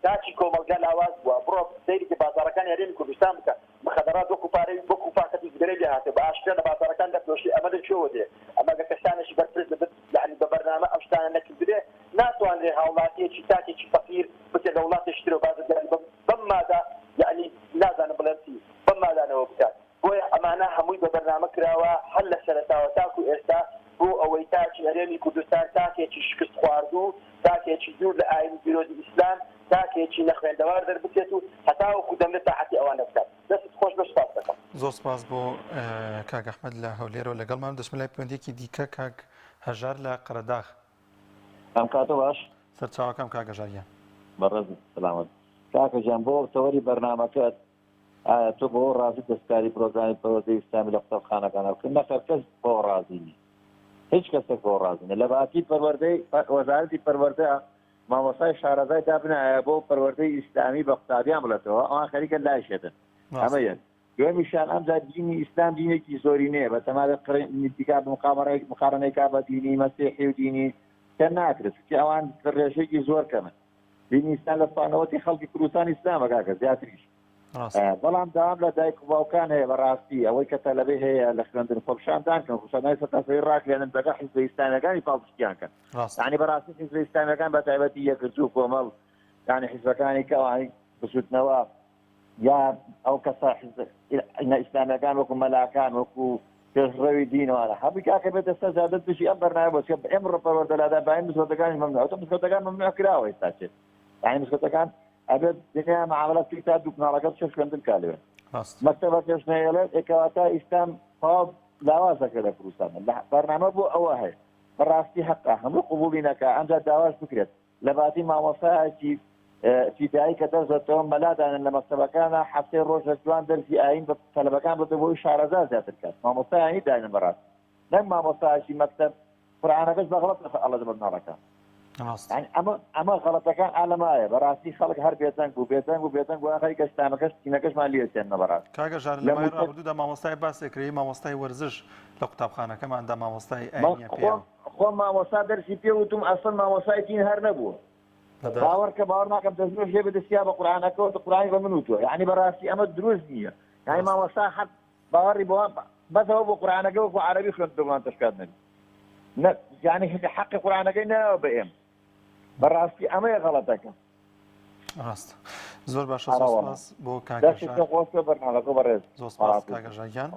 تاچی کۆمەلگا لاواز بووە بڕۆ سەیری بازارەکانی هەرێمی کوردستان بکە بەخەدەرات وەکو پارەی وەکو پاکەتی زگەرەی هاتێ بە ئاشکرا لە بازارەکان دەفرۆشی ئەمە دەچۆوە دێ ئەمەگە کەسانێکی بەرپرس دەبێت یعنی بە بەرنامە ئەم شتانە نەکردرێ ناتوانرێ هاوڵاتیەکی تاکێکی فەقیر بچێت لە وڵاتێکی تر و بازرگانی بەم مادا یعنی نازانم بڵێم چی بەم مادانەوە بکات بۆیە ئەمانە هەمووی بە بەرنامە کراوە هەر لە سەرەتاوە تاکو ئێستا بۆ ئەوەی تاکی هەرێمی کوردستان تاکێکی شکست خواردوو تاکێکی دوور لە ئاینی پیرۆزی ئیسلام تاکێکی نەخوێندەوار دەربچێت و هەتاوەکو دەمرێت تاحەتی ئەوانە بکات دەست خۆش بە سپاس دەکەم زۆر سپاس بۆ کاک ئەحمەد لە هەولێرەوە لەگەڵمان دەچمە لای پەیوەندێکی دیکە کاک هەژار لە قەرەداغ ئەم کاتە باش سەرچاوەکەم کاک هەژاریان بەڕێز سلامت کاکە جان بۆ تەوەری بەرنامەکەت ئایا تۆ بۆ ڕازی دەستکاری پرۆگرامی پەروەردەی ئیسلامی لە قوتابخانەکانە بکەن نەخێر کەس بۆ ڕازی نیە هیچ کەسێک بۆ ڕازی نیە لە باتی پەروەردەی وەزارەتی پەروەردە مامۆستای شارەزای دابنایە بۆ پەروەردەی ئیسلامی بە قوتابیان بڵێتەوە ئەوان خەریکە لایشێتن ئەمە یەک دوێمیشان ئەمجا دینی ئیسلام دینێکی زۆری نییە بە تەمادە نزیکا مقارنەیکا بە دینی مەسیحی و دینی کە ناکرێت چی ئەوان ڕێژەیەکی زۆر کەمن دینی ئیسلام لە پانەوەتی خەڵکی کوردستان ئیسلامە کاکە زیاتریش بەڵام داوام لە دایک و باوکان هەیە بەڕاستی ئەوەی کە تەلەبێ هەیە لە خوێندن خۆپشاندان کەن خوشانای سەتاسەی ڕاکلێنن بەگە حیزب ئیسلامیەکانی پاڵپشتیان کەن یعنی بەڕاستی حیزب ئیسلامیەکان بە تایبەتی یەکگرتوو کۆمەڵ یعنی حیزبەکانی کەوانی بسووتنەوە یا ئەو کەسا ئیسلامیەکان وەکو مەلاکان وەکو پێشڕەوی دینوانە هەبووی کاکە بێتە سەجادەت بشی ئەم بەرنامە بۆچکە ئێمڕۆ پەروەردەلادا باین مسکۆتەکانی مەمنوع ئەوتە مسکۆتەکان مەمنوع کراوە ئێستا چێت یعنی مسکۆتەکان ئەبێت دنیا معاملات في تا دوو کناڵەکەت چێش خوێندن کالوێن مەکتەبە پێشنەیەڵێت ئێکەواتە ئیسلام تەواو لاوازەکە لە کوردستان بەرنامە بۆ ئەوە هەیە بەڕاستی حەقا هەموو قبوڵی نەکا ئەمجا داواش بکرێت لە باتی مامۆستایەکی ابتدایی کە دەرزێتەوە مەلادانن لە مەکتەبەکانە هەفتەی ڕۆژ لە جوان دەرسی ئاین بە تەلەبەکان بێتە بۆی شارەزا زیاتر کات مامۆستایانی داینن بەڕاست نەک مامۆستایەکی مەکتەب قورئانەکەش بەغەڵەت ئەڵە دەبێت ناڕەکان ئەمە غەڵەتەکان ئالەمایە بەڕاستی خەڵک هەر بێتەنگ بوو ئاخری کەستانەکەش تینەکەشمان لێتێنە بەڕاست کاگە ژار لە مای ڕابردوودا مامۆستای باسێکرێی مامۆستای وەرزش لە قوتابخانەکەماندا مامۆستای ئاینیە پێیە خۆم مامۆستا دەرسی پێوتم ئەسڵ مامۆستای تین هەر نەبووە باوەڕ کە باوەڕ ناکەم دەستنوێ ژێ بەدەستیا بە قورئانەکەەوە قورئانی بە من وتووە یعنی بەڕاستی ئەمە دروست نییە یعنی مامۆستا حەق باوەڕی بۆ بەسەوە بۆ قورئانەکە وەکو عەرەبی خوێندبوومان تشکات نەبی یعنی حەقی قورئانەکەی نەوە بە ئێمە بەڕاستی ئەمەیە غەڵەتەکە ڕاست زۆر باشە سپاس بۆ کاگەژان زۆر سپاس کاگەژان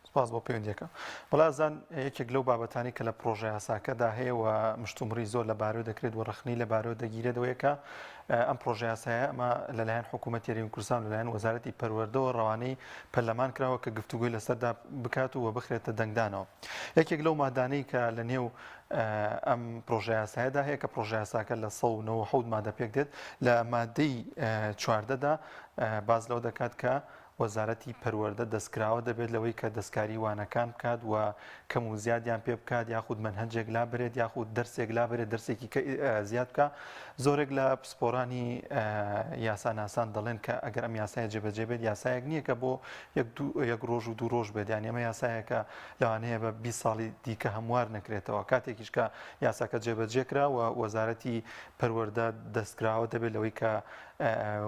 سپاس بۆ پەیوەندیەکە بەڵازان یەکێک لەو بابەتانی کە لە پرۆژە یاساکەدا هەیە و مشتومڕی زۆر لەبارەوە دەکرێت و ڕخنی لەبارەوە دەگیرێتەوەیەکە ئەم پرۆژە یاسایە ئەمە لەلایەن حکوومەتی هەرێمی کوردستان لەلایەن وەزارەتی پەروەردەوە ڕەوانەی پەرلەمان کراوە کە گفتوگوی لەسەردا بکات و بخرێتە دەنگدانەوە یەکێک لەو مادانەی کە لە نێو ئەم پرۆژە یاسایەدا هەیە کە پرۆژە یاساکە لە 197 مادە پێک دێت لە مادەی 14دا باز لەو دەکات کە وەزارەتی پەروەردە دەستکراوە دەبێت لەوەی کە دەستکاری وانەکان بکات و کەم و زیادیان پێ بکات یاخود منهەجێک لا برێت یاخود دەرسێک لا برێت دەرسێکی زیاد بکە زۆرێک لە پسپۆرانی یاساناسان دەڵێن کە ئەگەر ئەم یاسایە جێبەجێ بێت یاسایەک نییە کە بۆ یەک ڕۆژ و دوو ڕۆژ بێت یان ئەمە یاسایەکە لەوانەیە بە 20 ساڵی دیکە هەموار نەکرێتەوە کاتێکیش کە یاساکە جێبەجێکرا و وەزارەتی پەروەردە دەستکراوە دەبێت لەوەی کە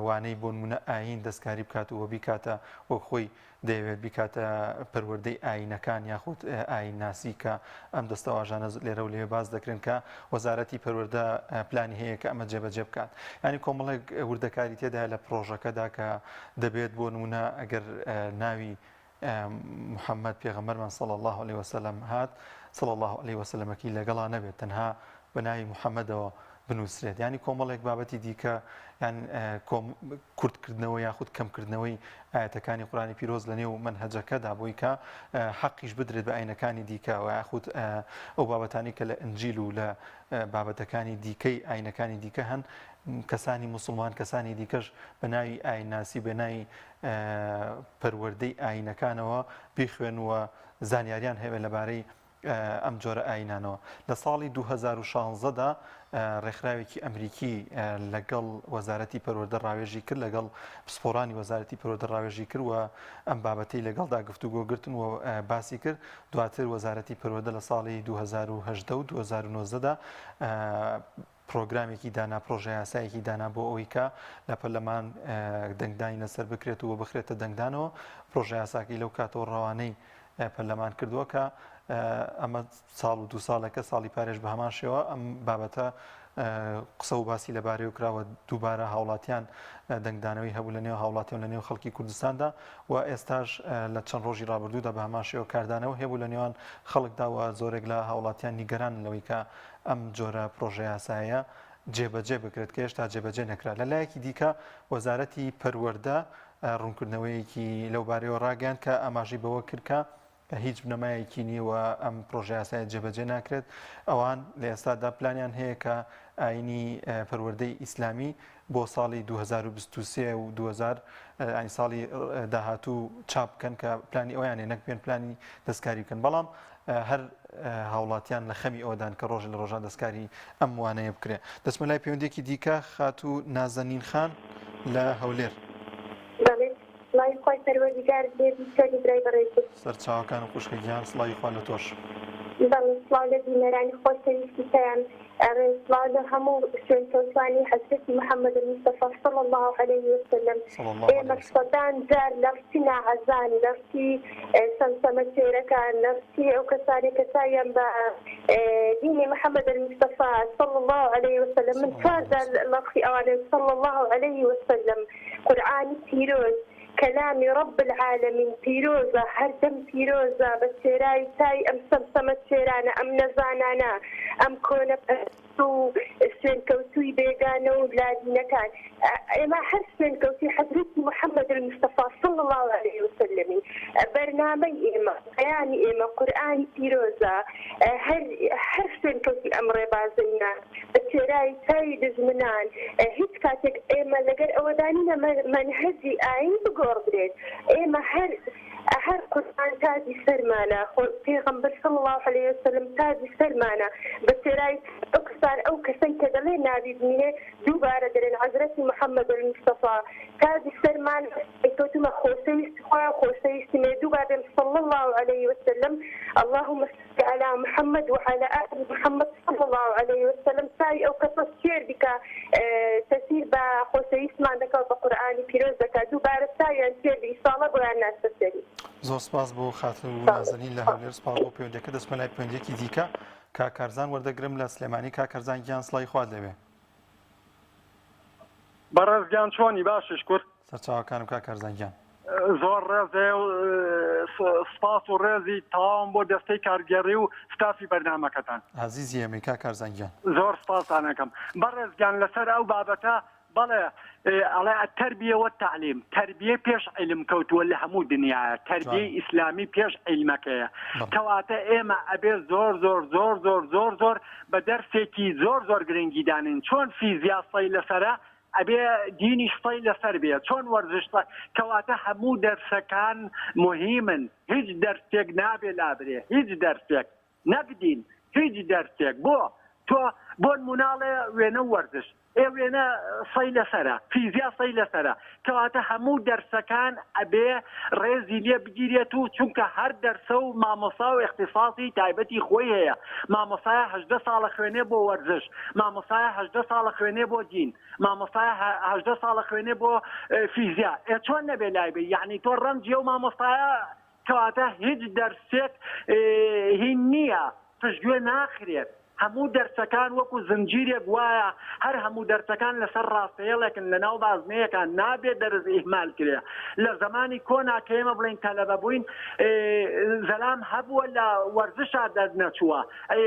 وانەی بۆ نمونە ئاین دەستکاری بکات و بیکاتە وەک خۆی دەیەوێت بیکاتە پەروەردەی ئاینەکان یاخود ئاین ناسی کە ئەم دەستەواژانە لێرە و لێ باز دەکرێن کە وەزارەتی پەروەردە پلانی هەیە کە ئەمە جێبەجێ بکات ینی کۆمەڵێک وردەکاری تێدا لە پرۆژەکەدا کە دەبێت بۆ نمونە ئەگەر ناوی محەممەد پێغەمبەرمان صلی الله عليه وسلم هات صلی الله عليه وسلمەکی لەگەڵا نەبێت تەنها بە ناوی محەممەدەوە بنووسرێت ینی کۆمەڵێک بابەتی دیکە یان کورتکردنەوە یاخود کەمکردنەوەی ئاەتەکانی قورانی پیرۆز لە نێو منهەجەکەدا بۆی کە حەقیش بدرێت بە ئاینەکانی دیکە و یاخود ئەو بابەتانی کە لە ئەنجیل و لە بابەتەکانی دیکەی ئاینەکانی دیکە هەن کەسانی مسلمان کەسانی دیکەش بە ناوی ئایناسی بە ناوی پەروەردەی ئاینەکانەوە بیخوێنوە زانیاریان هەیە لەبارەی ئەم جۆرە ئاینانەوە لە ساڵی 2016دا ڕێکخراوێکی ئەمریکی لەگەڵ وەزارەتی پەروەردە ڕاوێژی کرد لەگەڵ پسپۆرانی وەزارەتی پەروەردە ڕاوێژی کرد و ئەم بابەتەی لەگەڵدا گفتوگۆ گرتن و باسی کرد دواتر وەزارەتی پەروەردە لە ساڵی 2010 و 2019دا پرۆگرامێکی دانا پرۆژە یاسایەکی دانا بۆ ئەوەی کە لە پەرلەمان دەنگدانی لەسەر بکرێت و بخرێتە دەنگدانەوە پرۆژە یاساکی لەو کاتەوە ڕەوانەی پەرلەمان کردووە کە ئەمە ساڵ و دو ساڵەکە ساڵی پارێش بە هەمان شێوە ئەم بابەتە قسە و باسی لەبارەی کراوە دووبارە هاوڵاتیان دەنگدانەوەی هەبوو لە نێو هاوڵاتیان لە نێو خەڵکی کوردستاندا و ئێستاش لە چەند ڕۆژی ڕابردوودا بە هەمان شێوە کاردانەوە هەبوو لە نێوان خەڵکدا و زۆرێک لە هاوڵاتیان نیگەران لەوەی کە ئەم جۆرە پرۆژە یاسایە جێبەجێ بکرێت کە هێشتا جێبەجێ نەکرا لە لایەکی دیکە وەزارەتی پەروەردە ڕوونکردنەوەیەکی لەو بارەوە ڕاگەیاند کە ئاماژەی بەوە کرد کە هیچ بنەمایەکی نیوە ئەم پرۆژە یاسایە جێبەجێ ناکرێت ئەوان لە ئێستادا پلانیان هەیە کە ئاینی پەروەردەی ئیسلامی بۆ ساڵی 2023 و 2000 ئەنی ساڵی داهاتوو چاپ بکەن کە پلانی ئەویانێ نەک پێن پلانی دەستکاری بکەن بەڵام هەر هاوڵاتیان لە خەمی ئەوەدان کە ڕۆژ لە ڕۆژان دەستکاری ئەم وانەیە بکرێ. دەچمە لای پەیوەندێکی دیکە خاتوو نازەنین خان لە هەولێر. سڵای خۆی پەروەردیگار بێبی چۆنی برای بەڕێزی سەرچاوەکان و خوشکەگیان سڵای خوا لە تۆش. سڵاو لە بینەرانی خۆشەویستیتان سڵاو لە هەموو شوێنکەوتوانی حەزرەتی محەممەد المستەفا صلی الله عليه وسلم. ئێمە سەدان جار لە ڕچی ناعەزان لە ڕچی سەمسەمە چێرەکان لە ڕچی ئەو کەسانی کە سایان بە دینی محەممەد المستەفا صلی الله عليه وسلم من چاردا لە ڕخی ئەوانە صلی الله عليه وسلم قورئانی پیرۆز كلامي رب العالمين بيروزا هردم بيروزا بسيراي تاي ام سمسمة سيرانا ام نزانانا ام كونا بأسو سين كوتوي بيغانا ولادنا كان اما حر سين كوتي حضرتي محمد المصطفى صلى الله عليه وسلم برنامج اما يعني اما قرآن بيروزا هر سين كوتي امر بازنا بسيراي تاي دزمنان هيت كاتك اما لقر اودانينا منهجي اين بقربريت اما هر قرآن تاجي سرمانا پیغمبر صلى الله عليه وسلم تاجي سرمانا بسراي اكثر او كسن كدلي نادي بنيه دوباره درن حضرتي محمد المصطفى تاجي سرمانا كتوما خوسيست دوباره صلى الله عليه وسلم اللهم صل على محمد وعلى ال محمد صلى الله عليه وسلم تاي او كتصير بك تسير بخوسيست ما عندك بقرآن بيروزك دوباره تاي انت بيصاله بلا الناس تسري زۆر سپاس بۆ خاتون و نازەنین لە هەولێر سپاس بۆ پەیوەندیەکە. دەچمە لای پەیوەندێکی دیکە کاکارزان وەردەگرم لە سلێمانی. کاکارزان گیان سڵای خوات لەوێ. بەڕێزگیان چۆنی باشش کورد سەرچاوەکانم کاکارزان گیان زۆر ڕێزێ و سپاس و ڕێزی تاوام بۆ دەستەی کارگەڕی و ستافی بەرنامەکەتان. عزیزی ئەمەی کاکارزان گیان زۆر سپاسانەکەم. بەڕێزگیان لەسەر ئەو بابەتە بەڵێ ئەڵێ التربیە والتعلیم تربیە پێش عیلم کەوتووە لە هەموو دنیاە تربیەی ئیسلامی پێش عیلمەکەیە کەواتە ئێمە ئەبێ زۆر زۆر زۆر زۆر زۆر زۆر بە دەرسێکی زۆر زۆر گرنگی دانین چۆن فیزیا سەی لەسەرە ئەبێ دینی سەی لەسەر بێ چۆن وەرزش کەواتە هەموو دەرسەکان مهمن هیچ دەرسێک نابێ لابرێ هیچ دەرسێک نەگدین هیچ دەرسێک تۆ بۆ مناڵێ وێنە وەرزش وێنە سەی لەسەرە فیزیا سەی لەسەرە کەواتە هەموو دەرسەکان ئەبێ ڕێزی لێ بگیرێت و چونکە هەر دەرسە و مامۆستا و اختصاصی تایبەتی خۆی هەیە. مامۆستایە 18 ساڵە خوێنێ بۆ وەرزش، مامۆستایە 18 ساڵە خوێنێ بۆ دین، مامۆستایە 18 ساڵە خوێنێ بۆ فیزیا. چۆن نەبێ لای بێ یعنی تۆ ڕەنجیە و مامۆستایە کەواتە هیچ دەرسێک هین نییە پشتگوێ ناخرێت. هەموو دەرسەکان وەکو زنجیرێک وایە هەر هەموو دەرسەکان لەسەر ڕاستەیەڵێکن لە ناو بازنەیەکان نابێت دەرز ئیهمال کرێ. لە زمانی کۆنا کە ئێمە بڵین تەلەبە بووین زەلام هەبووە لە وەرزشا دەرنەچووە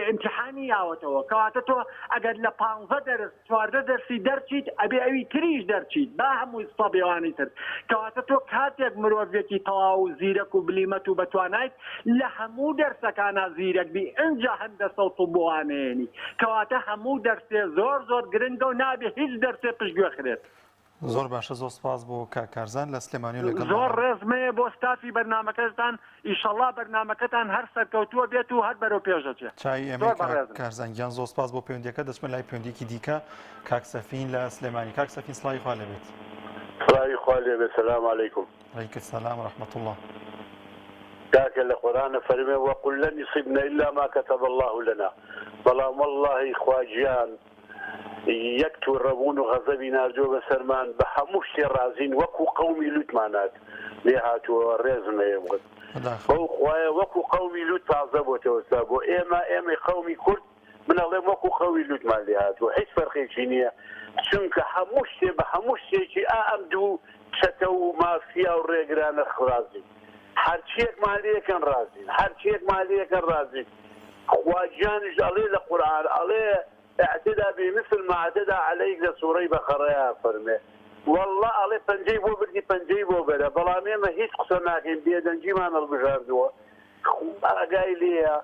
ئیمتیحانی یاوەتەوە کەواتە تۆ ئەگەر لە 15 دەرس 14 دەرسی دەرچیت ئەبێ ئەوی تریش دەرچیت با هەمووی سەبێوانی تر کەواتە تۆ کاتێک مرۆڤێکی تەواو و زیرەک و بلیمەت و بەتوانایت لە هەموو دەرسەکانە زیرەک بی ئەنجا هەندەسە و طوبوانێ کەواتە هەموو دەرسێ زۆر زۆر گرنگە و نابێ هیچ دەرسێ پشتگوێ خرێت. زۆر باشە زۆر سپاس بۆ کاکارزان لە سلێمانی و لەگەڵ زۆر ڕێزمەیە بۆ ستافی بەرنامەکەتان ئیشەڵڵا بەرنامەکەتان هەر سەرکەوتووە بێت و هەر بەرەو پێشەچێ. چای ئێمە کارزانگیان زۆر سپاس بۆ پەیوەندیەکە. دەچمە لای پەیوەندێکی دیکە کاک سەفین لە سلێمانی. کاک سەفین سڵای خوا لەبێت. سڵاوی خوا لێبێت. سەلام عەلەیکوم. عەلەیکم سەلام ورحمەت الله. كاك القرآن فرمي وقل لن يصيبنا إلا ما كتب الله لنا بلام والله خواجيان يكتو الربون غضبي نارجو بسرمان بحموش رازين وكو قومي لوت معنات ليهاتو الرزمة يمغد وكو قومي لوت تعذبوا توسابوا إما قومي كرد من الله وكو قومي لوت مع ليهاتو حيث فرقي شينية شنك حموش بحموش شيء أمدو شتو مافيا والرقران الخرازي هرچیک مالیه کن رازین هرچیک مالیه کن رازین خواجانش عليه القرآن عليه اعتدى بمثل ما اعتدى عليك لسوري بخريا فرمي والله عليه بنجيبو بدي بنجيبو بلا بلامي ما هيش قصناكين بيدن جيمان البشار دوا قايل لي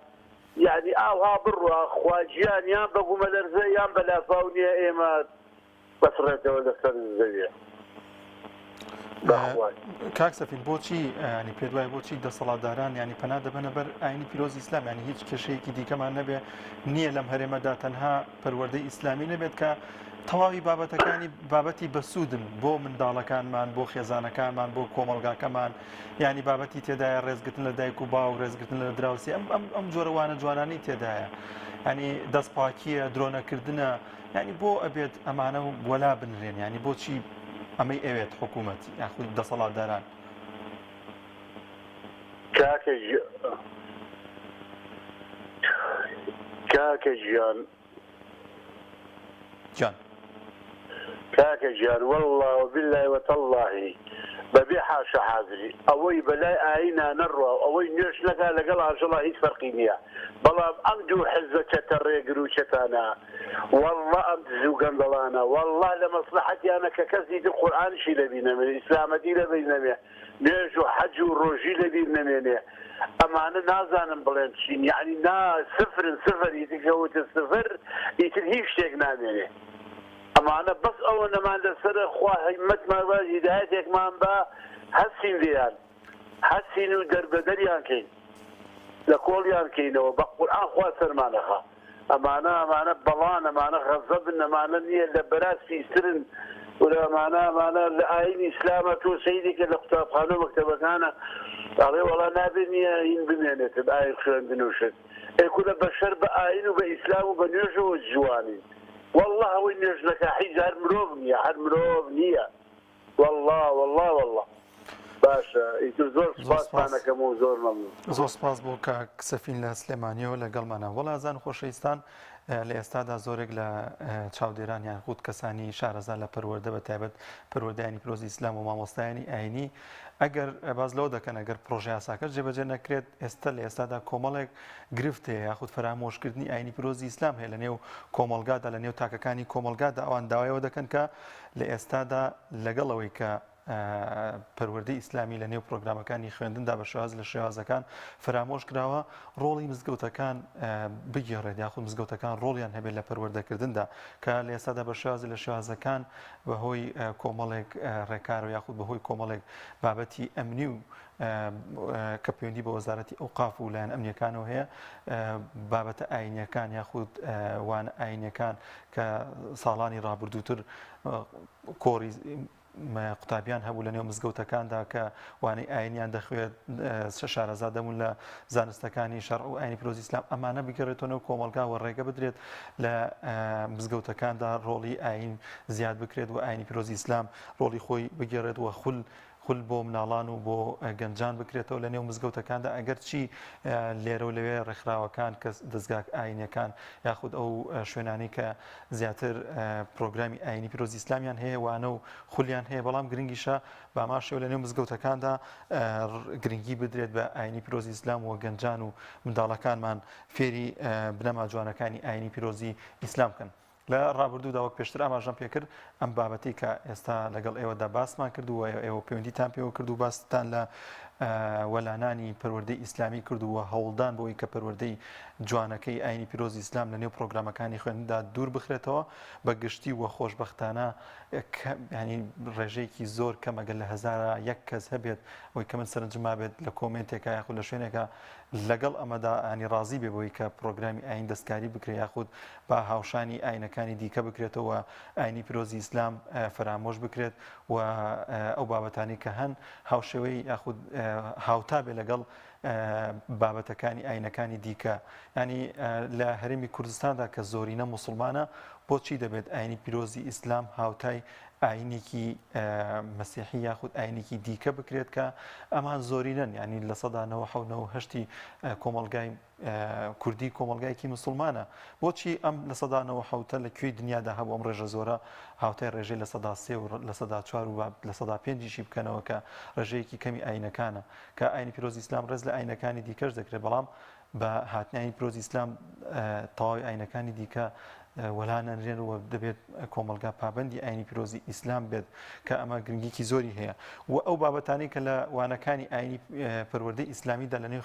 يعني ها بروا خواجان يام بقوا مدرسه يام بلا فاونيه ايمات بەسڕێتەوە لەسەر زەویە. کاک سەفین بۆچی ینی پێ دوای بۆچی دەسەڵاتداران ینی پەنا دەبەنە بەر ئاینی پیرۆزی ئیسلام ینی هیچ کێشەیەکی دیکەمان نەبێ نییە لەم هەرێمەدا تەنها پەروەردەی ئیسلامی نەبێت کە تەواوی بابەتەکانی بابەتی بەسوودن بۆ منداڵەکانمان بۆ خێزانەکانمان بۆ کۆمەلگاکەمان ینی بابەتی تێدایە ڕێزگرتن لە دایک و باو ڕێزگرتن لە دراوسی ئەم جۆرەوانە جوانانی تێدایە ینی دەستپاکیە درۆنەکردنە ینی بۆ ئەبێت ئەمانە وەلا بنرێن ینی بۆچی ئەمەی ئەوێت حکوومەتی یاخود دەسەڵاتداران کاکە ژیان کاکە ژیان والله وبالله وتالله بەبێ حاشا حاضری ئەوەی بەلای ئاینا نەڕوە ئەوەی نوێش نەکا لەگەڵ ئاژەڵا هیچ فەرقی نییە بەڵام ئەم دوو حزبە چەتە ڕێگر و چەتانە والله ئەم دز و گەندەڵانە والله لە مەسلحەتیانە کە کەسی تر قورئانشی لەبیر نەمێنێ ئیسلامەتی لەبیر نەمێ نوێژ و حەج و ڕۆژی لەبیر نەمێنێ ئەمانە نازانم بڵێن چین یعنی نا سفرن سفر ئیترکەوتە سفر ئیتر هیچ شتێک نامێنێ ئەمانە بەس ئەوە نەمان لەسەر خوا هیمەتمان بە هیدایەتێکمان بە هەستین لێیان هەستین و دەربەدەریان کەین لە کۆڵیان کەینەوە بە قورئان خوا سەرمانەخا ئەمانە بەڵان ئەمانە غەزەبن ئەمانە نییە لە بەراز پیسترن ئەمانە لە ئاینی ئیسلامە تۆ سەیدێکە لە قوتابخانە و مەکتەبەکانە ئەڵێ وەڵا نابێت نییە هین بمێنێتن ئاین خوێندن و شت ئێکو لە بەشەر بە ئاین و بە ئیسلام و بە نوێژەوە جوانین والله ئەوەی نوێژ نەکا حیج هەر مرۆڤ نییە هەر مرۆڤ نییە والله باشە ئیتر زۆر سپاسمانەکەم و زۆر مەمنون زۆر سپاس بۆ کاک سەفین لە سلێمانیەوە لەگەڵمانە وەڵازان خۆشەویستان لە ئێستادا زۆرێک لە چاودێران یان خود کەسانی شارەزا لە پەروەردە بە تایبەت پەروەردەیانی پیرۆزی ئیسلام و مامۆستایانی ئاینی ئەگەر باز لەوە دەکەن ئەگەر پرۆژه یاساکە جێبەجێ نەکرێت ئێستا لە ئێستادا کۆمەڵێک گرفت هەیە یاخود فەرامۆشکردنی ئاینی پیرۆزی ئیسلام هەیە لە نێو کۆمەلگادا لە نێو تاکەکانی کۆمەلگادا ئەوان داوایەوە دەکەن کە لە ئێستادا لەگەڵەوەی کە پەروەردەی ئیسلامی لە نێو پرۆگرامەکانی خوێندندا بە شێواز لە شێوازەکان فرامۆش کراوە ڕۆڵی مزگەوتەکان بگێڕێت یاخود مزگەوتەکان ڕۆڵیان هەبێت لە پەروەردەکردندا کە لە ئێستادا بە شێواز لە شێوازەکان بەهۆی کۆمەڵێک ڕێکار و یاخود بەهۆی کۆمەڵێک بابەتی ئەمنی و کە پەیوەندی بە وەزارەتی ئەوقاف و لایەن ئەمنیەکانەوە هەیە بابەتە ئاینیەکان یاخود وان ئاینیەکان کە ساڵانی ڕابردووتر کۆڕی قوتابیان هەبوو لە نێو مزگەوتەکاندا کە وانەی ئاینیان دەخوێت شارەزا دەمون لە زانستەکانی شەرع و ئاینی پیرۆزی ئیسلام ئەمانە بگەڕێتەوە نێو کۆمەلگا و ڕێگە بدرێت لە مزگەوتەکاندا ڕۆڵی ئاین زیاد بکرێت و ئاینی پیرۆزی ئیسلام ڕۆڵی خۆی بگێڕێت و خول بۆ مناڵان و بۆ گەنجان بکرێتەوە لە نێو مزگەوتەکاندا ئەگەر چی لێرە و لەوێ ڕێکخراوەکان کە دەستگاک ئاینەکان یاخود ئەو شوێنانی کە زیاتر پرۆگرامی ئاینی پیرۆزی ئیسلامیان هەیە وانە و خولیان هەیە بەڵام گرنگیشە باماشەوە لە نێو مزگەوتەکاندا گرنگی بدرێت بە ئاینی پیرۆزی ئیسلام و گەنجان و منداڵەکانمان فێری بنەما جوانەکانی ئاینی پیرۆزی ئیسلام بکەن. لە ڕابردوودا وەک پێشتر ئاماژەم پێکرد ئەم بابەتی کە ئێستا لەگەڵ ئێوەدا باسمان کردووە ئێوە پەیوەندیتان پێوە کرد و باستان لە وەلانانی پەروەردەی ئیسلامی کردووە هەوڵدان بۆی کە پەروەردەی جوانەکەی ئاینی پیرۆزی ئیسلام لە نێو پرۆگرامەکانی خوێندندا دوور بخرێتەوە بە گشتی وە خۆشبەختانە ینی ڕێژەیەکی زۆر کەمەگەر لە 1001 کەس هەبێت ئەوەی کە من سەرنجما بێت لە کۆمنتێکە یاخود لە شوێنێکە لەگەڵ ئەمەدا ئانی ڕازی بێ بۆی کە پرۆگرامی ئاین دەستکاری بکرێت یاخود با هاوشانی ئاینەکانی دیکە بکرێتەوە ئاینی پیرۆزی ئیسلام فرامۆش بکرێت و ئەو بابەتانی کە هەن هاوشێوەی یاخود هاوتا بێ لەگەڵ بابەتەکانی ئاینەکانی دیکە ینی لە هەرێمی کوردستاندا کە زۆرینە موسڵمانە بۆچی دەبێت ئاینی پیرۆزی ئیسلام هاوتای ئاینێکی مەسیحی یاخود ئاینێکی دیکە بکرێت کە ئەمان زۆرینەن ینی لە سەدا 98 کۆمەلگای کوردی کۆمەلگایەکی مسلمانە بۆچی ئەم لە سەدا 98 لەکوێی دنیادا هەبوو ئەم ڕێژە زۆرە هاوتای ڕێژەی لە سەدا 3 و لە سەدا 4 و لە سەدا 5 بکەنەوە کە ڕێژەیەکی کەمی ئاینەکانە کە ئاینی پیرۆزی ئیسلام ڕێز لە ئاینەکانی دیکەش دەکرێت بەڵام بە هاتنانی پیرۆزی ئیسلام تەواوی ئاینەکانی دیکە وەلا نەنرێنەوە دەبێت کۆمەلگا پابندی ئاینی پیرۆزی ئیسلام بێت کە ئەمە گرنگیکی زۆری هەیە و ئەو بابەتانی کە لە وانەکانی ئاینی پەروەردەی ئیسلامیدا لە نێو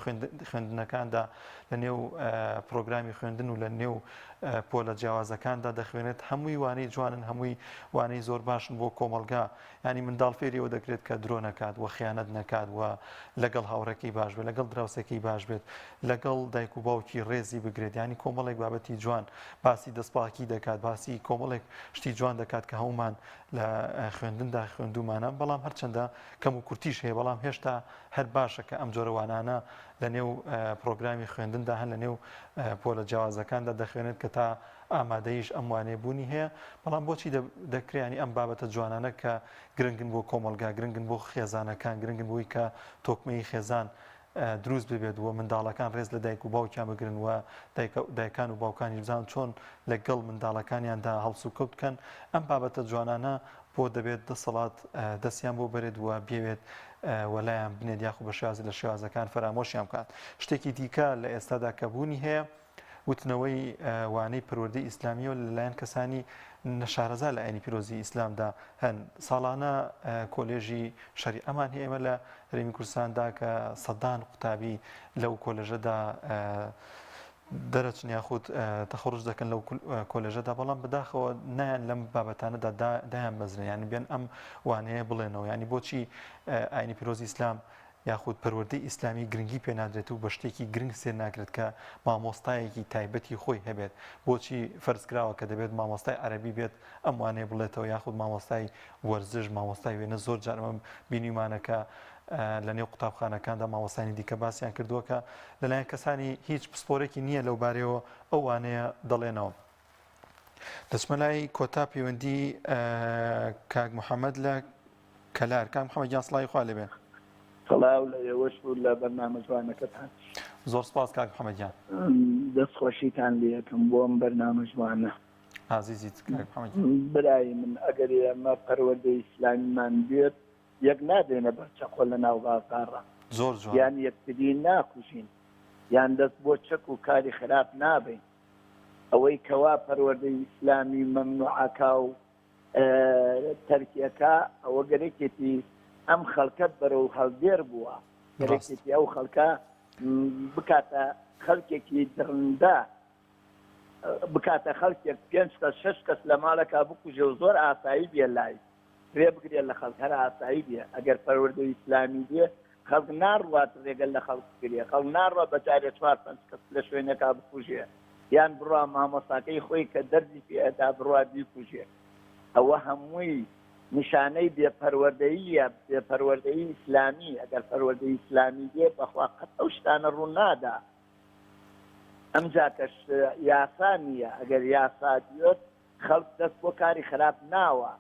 خوێندنەکاندا لە نێو پرۆگرامی خوێندن و لە نێو پۆلە جیاوازەکاندا دەخوێنێت هەمووی وانەی جوانن هەمووی وانەی زۆر باشن بۆ کۆمەلگا ینی منداڵ فێریەوە دەکرێت کە درۆ نەکات و خیانەت نەکات و لەگەڵ هاوڕێکی باش بێت لەگەڵ دراوسێکی باش بێت لەگەڵ دایک و باوکی ڕێزی بگرێت ینی کۆمەڵێک بابەتی جوان باسی دەستپاکی دەکات باسی کۆمەڵێک شتی جوان دەکات کە هەمومان لە خوێندندا خوێندومانە بەڵام هەرچەندە کەم و کورتیش هەیە بەڵام هێشتا هەر باشە کە ئەم جۆرەوانانە لە نێو پرۆگرامی خوێندندا هەن لە نێو پۆلە جیاوازەکاندا دەخوێنێت کە تا ئامادەیش ئەم وانێبوونی هەیە بەڵام بۆچی دەکرێنی ئەم بابەتە جوانانە کە گرنگن بۆ کۆمەلگا گرنگن بۆ خێزانەکان گرنگن بۆی کە تۆکمەی خێزان دروست ببێت و منداڵەکان ڕێز لە دایک و باوکیان بگرن و دایکان و باوکانی بزان چۆن لەگەڵ منداڵەکانیاندا هەڵس و کەوت بکەن ئەم بابەتە جوانانە بۆ دەبێت دەسەڵات دەستیان بۆ بەرێت وە بێوێت وەلایان بنێت یاخو بە شێوازی لە شێوازەکان فەرامۆشیان بکات شتێکی دیکە لە ئێستادا کەبوونی هەیە وتنەوەی وانەی پەروەردەی ئیسلامیەوە لەلایەن کەسانی نەشارەزا لە ئاینی پیرۆزی ئیسلامدا هەن ساڵانە کۆلێژی شەری ئەمان هەیە ئێمە لە هەرێمی کوردستاندا کە سەدان قوتابی لەو کۆلێژەدا دەرەچن یاخود تەخەڕوج دەکەن لەو کۆلێژەدا بەڵام بەداخەوە نایان لەم بابەتانەدا دایان مەزنە ینی بێن ئەم وانەیە بڵێنەوە ینی بۆچی ئاینی پیرۆزی ئیسلام یاخود پەروەردەی ئیسلامی گرنگی پێ نادرێت و بە شتێکی گرنگ سێر ناکرێت کە مامۆستایەکی تایبەتی خۆی هەبێت بۆچی فەرزکراوە کە دەبێت مامۆستای عەرەبی بێت ئەم وانەیە بڵێتەوە یاخود مامۆستای وەرزش مامۆستای وێنە زۆر جار ئەمە بینیمانەکە لە نێو قوتابخانەکاندا مامۆستانی دیکە باسییان کردووە کە لەلایەن کەسانی هیچ پسپۆرێکی نییە لەو بارەوە ئەو وانەیە دەڵێنەوە دەچمە لای کۆتا پەیوەندی کاک محەممەد لە کەلار کاک محەممەد گیان سڵای خوا لێبێ سڵاو لە ئێوەش بوو لە بەرنامەجوانەکەتان زۆر سپاس کاک محەممەد گیان دەستخۆشیتان لێ یەکەم بۆ ئەم بەرنامەجوانە عزیزیت کاک محەممەد برای من ئەگەر ئێمە پەروەردەی ئیسلامیمان بێت یەک نادێنە بەرچەقۆ لە ناو بازاڕە زۆر جوان یان یەکتری ناکوژین یان دەست بۆ چەک و کاری خراپ نابین ئەوەی کەوا پەروەردەی ئیسلامی مەمنوعەکە و تەرکیەکە ئەوە گەرەکێتی ئەم خەڵکەت بەرەو هەڵدێر بووە گەرەکێتی ئەو خەڵکە بکاتە خەڵکێکی درندا بکاتە خەڵکێک 5 کەس 6 کەس لە ماڵەکە بکوژێ و زۆر ئاسایی بێ لای رێ بگرێت لە خەڵک هەر ئاسایی بێ ئەگەر پەروەردەی ئیسلامی بێ خەڵک ناڕوات ڕێگەل لە خەڵک بگرێ خەڵک ناڕوە بەجارێ 4 5 کەس لە شوێنەکە بکوژێ یان بڕوا مامۆستاکەی خۆی کە دەردی پێدا بڕوا بیکوژێ ئەوە هەمووی نیشانەی بێپەروەردەییە بێپەروەردەیی ئیسلامی ئەگەر پەروەردەی ئیسلامی بێ بەخوا قەت ئەو شتانە ڕوو نادا ئەمجا کەش یاسا نییە ئەگەر یاسا دیۆت خەڵک دەست بۆ کاری خراپ ناوە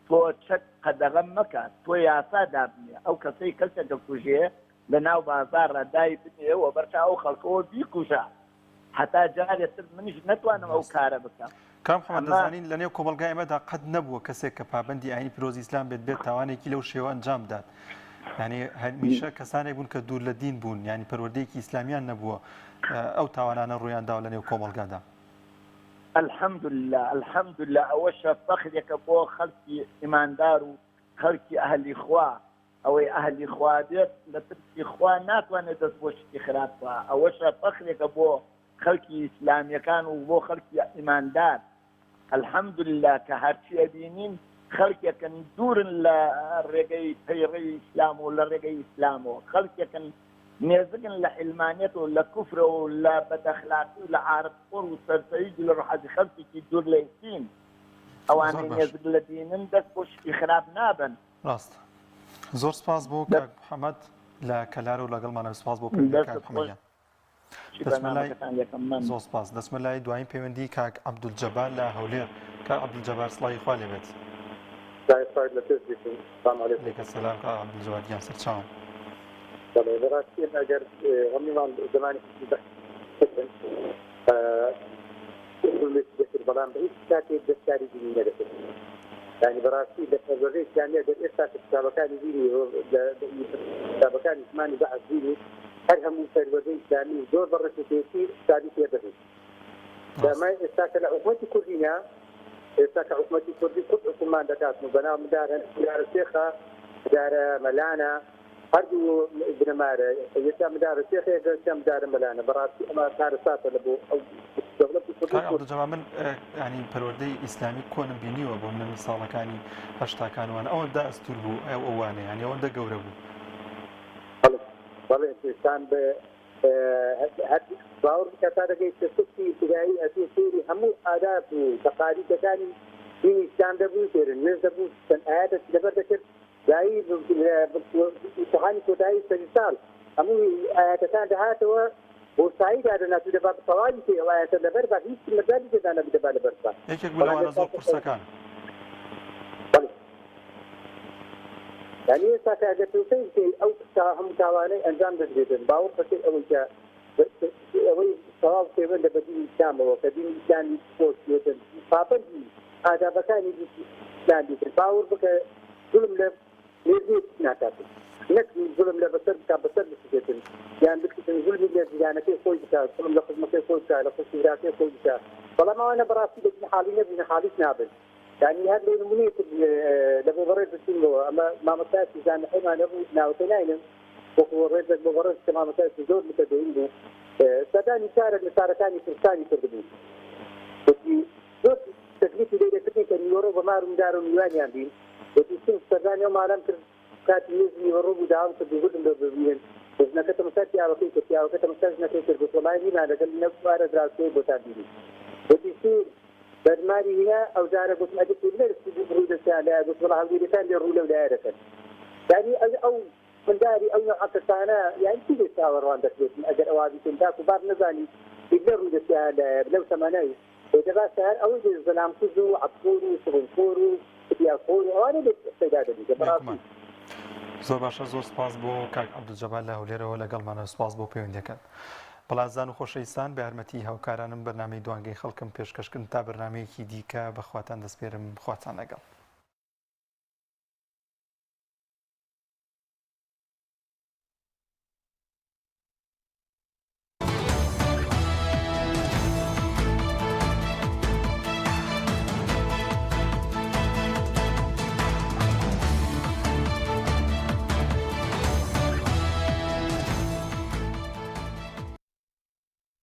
تۆ چەک قەدەغەم مەکات تۆ یاسا دابنێ ئەو کەسەی کەسە دەکوژێ لە ناو بازاڕە دای بنێەوە بەرچا ئەو خەڵکەوە بیکوژە حتا جارێتر منیش نەتوانم ئەو کارە بکەم کام محەممەد دەزانین لە نێو کۆمەلگای ئێمەدا قەت نەبووە کەسێک کە پابەندی ئاینی پیرۆزی ئیسلام بێت تاوانێکی لەو شێوە ئەنجام دات ینی هەمیشە کەسانێک بوون کە دوور لە دین بوون ینی پەروەردەیەکی ئیسلامیان نەبووە ئەو تاوانانە ڕوویان داوە لە نێو کۆمەلگادا الحەمدولله ئەوەشە فەخرێکە بۆ خەڵکی ئیماندار و خەڵکی ئەهلی خوا ئەوەی ئەهلی خوا بێت لە ترسی خوا ناتوانێت دەست بۆ شتی خراپ بە ئەوەشە فەخرێکە بۆ خەڵکی ئیسلامیەکان و بۆ خەڵکی ئیماندار الحەمدولله کە هەرچی ئەبینین خەڵکێکن دوورن لە ڕێگەی پەیڕەوی ئیسلام و لە ڕێگەی ئیسلامەوە خەڵکێکن نێزگن لە علمانیەت و لە کوفرە و لە بەدەخلاقی و لە عارفخۆر و سەرسەویدی لە ڕحەزی خەڵکێکی دوور لە ئیسین ئەوانەی نێزگ لە دینن دەست بۆ شتی خراپ نابن ڕاست زۆر سپاس بۆ کاک محەممەد لە کەلار و لەگەڵمانە سپاس بۆ کاک محەممەد زۆر سپاس دەچمە لای دوایین پەیوەندی کاک عەبدولجەبار لە هەولێر کاک عەبدولجەبار سڵاوی خوا لێبێت سلام کاک عەبدولجەبار گیان سەرچاوم بەڕاستی ئەگەر هەموومان زمانێکی بەڵام بە هیچ کاتێک دەستکاری دینی نەدەکرد ینی بەڕاستی لە پەروەردەی ئیسلامیە دەر ئێستا کتابەکانی دینی کتابەکانی زمانی بەعەز دینی هەر هەموو پەروەردەی ئیسلامی زۆر بەڕێکێتی کتابی پێ دەبێت دەمای ئێستا کە لە حکوومەتی کوردینە ئێستا کە حکوومەتی کوردی کورد حکومان دەکاتن و بەناو مدارن مدارە شێخە مدارە مەلانە هەردوو بنەمارە ئێستا مدارە شێخەیە مدارە مەلانە بەڕاستی ئەمە کارە ساتە لە بۆ ئەو دەوڵەتی کوردی من ینی پەروەردەی ئیسلامی کۆنم بینیوە بۆ من ساڵەکانی هەشتاکانوان ئەوەندا ئەستور بوو ئەوانە ینی ئەوەندە گەورە بوو بەڵێ ئێستان بە باوەڕ بکە تا دەگەیت کە سوکتی ابتدایی ئەتی سێری هەموو ئادات و تەقالیدەکانی دینی ئیسلام دەبوو تێرن نوێژ دەبوو چەند ئاەتە لەبەر دەکرد دایی ئیمتحانی کۆتایی سەری ساڵ هەموو ئاەتەکان دەهاتەوە بۆ سایی دادەنات و دەبات تەواوی تێ ئەو ئاەتە لەبەر با هیچ مەجالی تێدا نەبدەبا لەبەرسان یەکێک بوو لەوانە زۆر قورسەکان يعني ساكا تنسي أو هم كواني أنجام دقيقة باو فكر أول جا أول صواب كمان بدين الإسلام وكدين الإسلام يسقط يوتن فابن هذا بكاني الإسلام يسقط باور بك ظلم له ليزيد ناتاتي نكمل ظلم له بسر بسر بسجتن يعني بكتن ظلم له يعني كيف خوي بتاع ظلم له خدمة كيف خوي بتاع له خدمة كيف خوي بتاع والله ما أنا براسي بين حالينا بين حالي نابل يعني هذا المنيت لما بريت السنة أما ما مساس إذا حنا نبغى ناوتناين وقريت المباراه كما مساس زود متدين له سداني صار ثاني فرساني تردد وفي زود تكليف ليلة تكنيك اليورو بمار مدار مليون يعني وفي سن سداني يوم عالم كات يزني وروب داون تدود بالبين بس نكتة مساس يا وكيل يا وكتة مساس نكتة بطلعي هنا لكن نفس ما دراسة بتاعتي وفي سن برماري هنا أو جارة قلت ما جبت ولا استجيب رودة سالة قلت والله هذه كان للرولة ولا عرفت يعني أو من داري أو حتى سنة يعني كذا ساور راندك من أجل أوادي كنتاك وبعد نزاني يقدر رودة سالة بلو ثمانية إذا بس سهل أو إذا الظلام كذو عطفورو سبنفورو بيافورو وأنا بس استعداد دي براسي زۆر باشە زۆر سپاس بۆ کاک عەبدولجەبار لە هەولێرەوە لەگەڵمانە سپاس بۆ پەیوەندیەکەت بەڵازان و خۆشەویستان بە یارمەتی هاوکارانم بەرنامەی دوانگەی خەڵکم پێشکەشکردن تا بەرنامەیەکی دیکە بەخواتان دەسپێرم خواتان لەگەڵ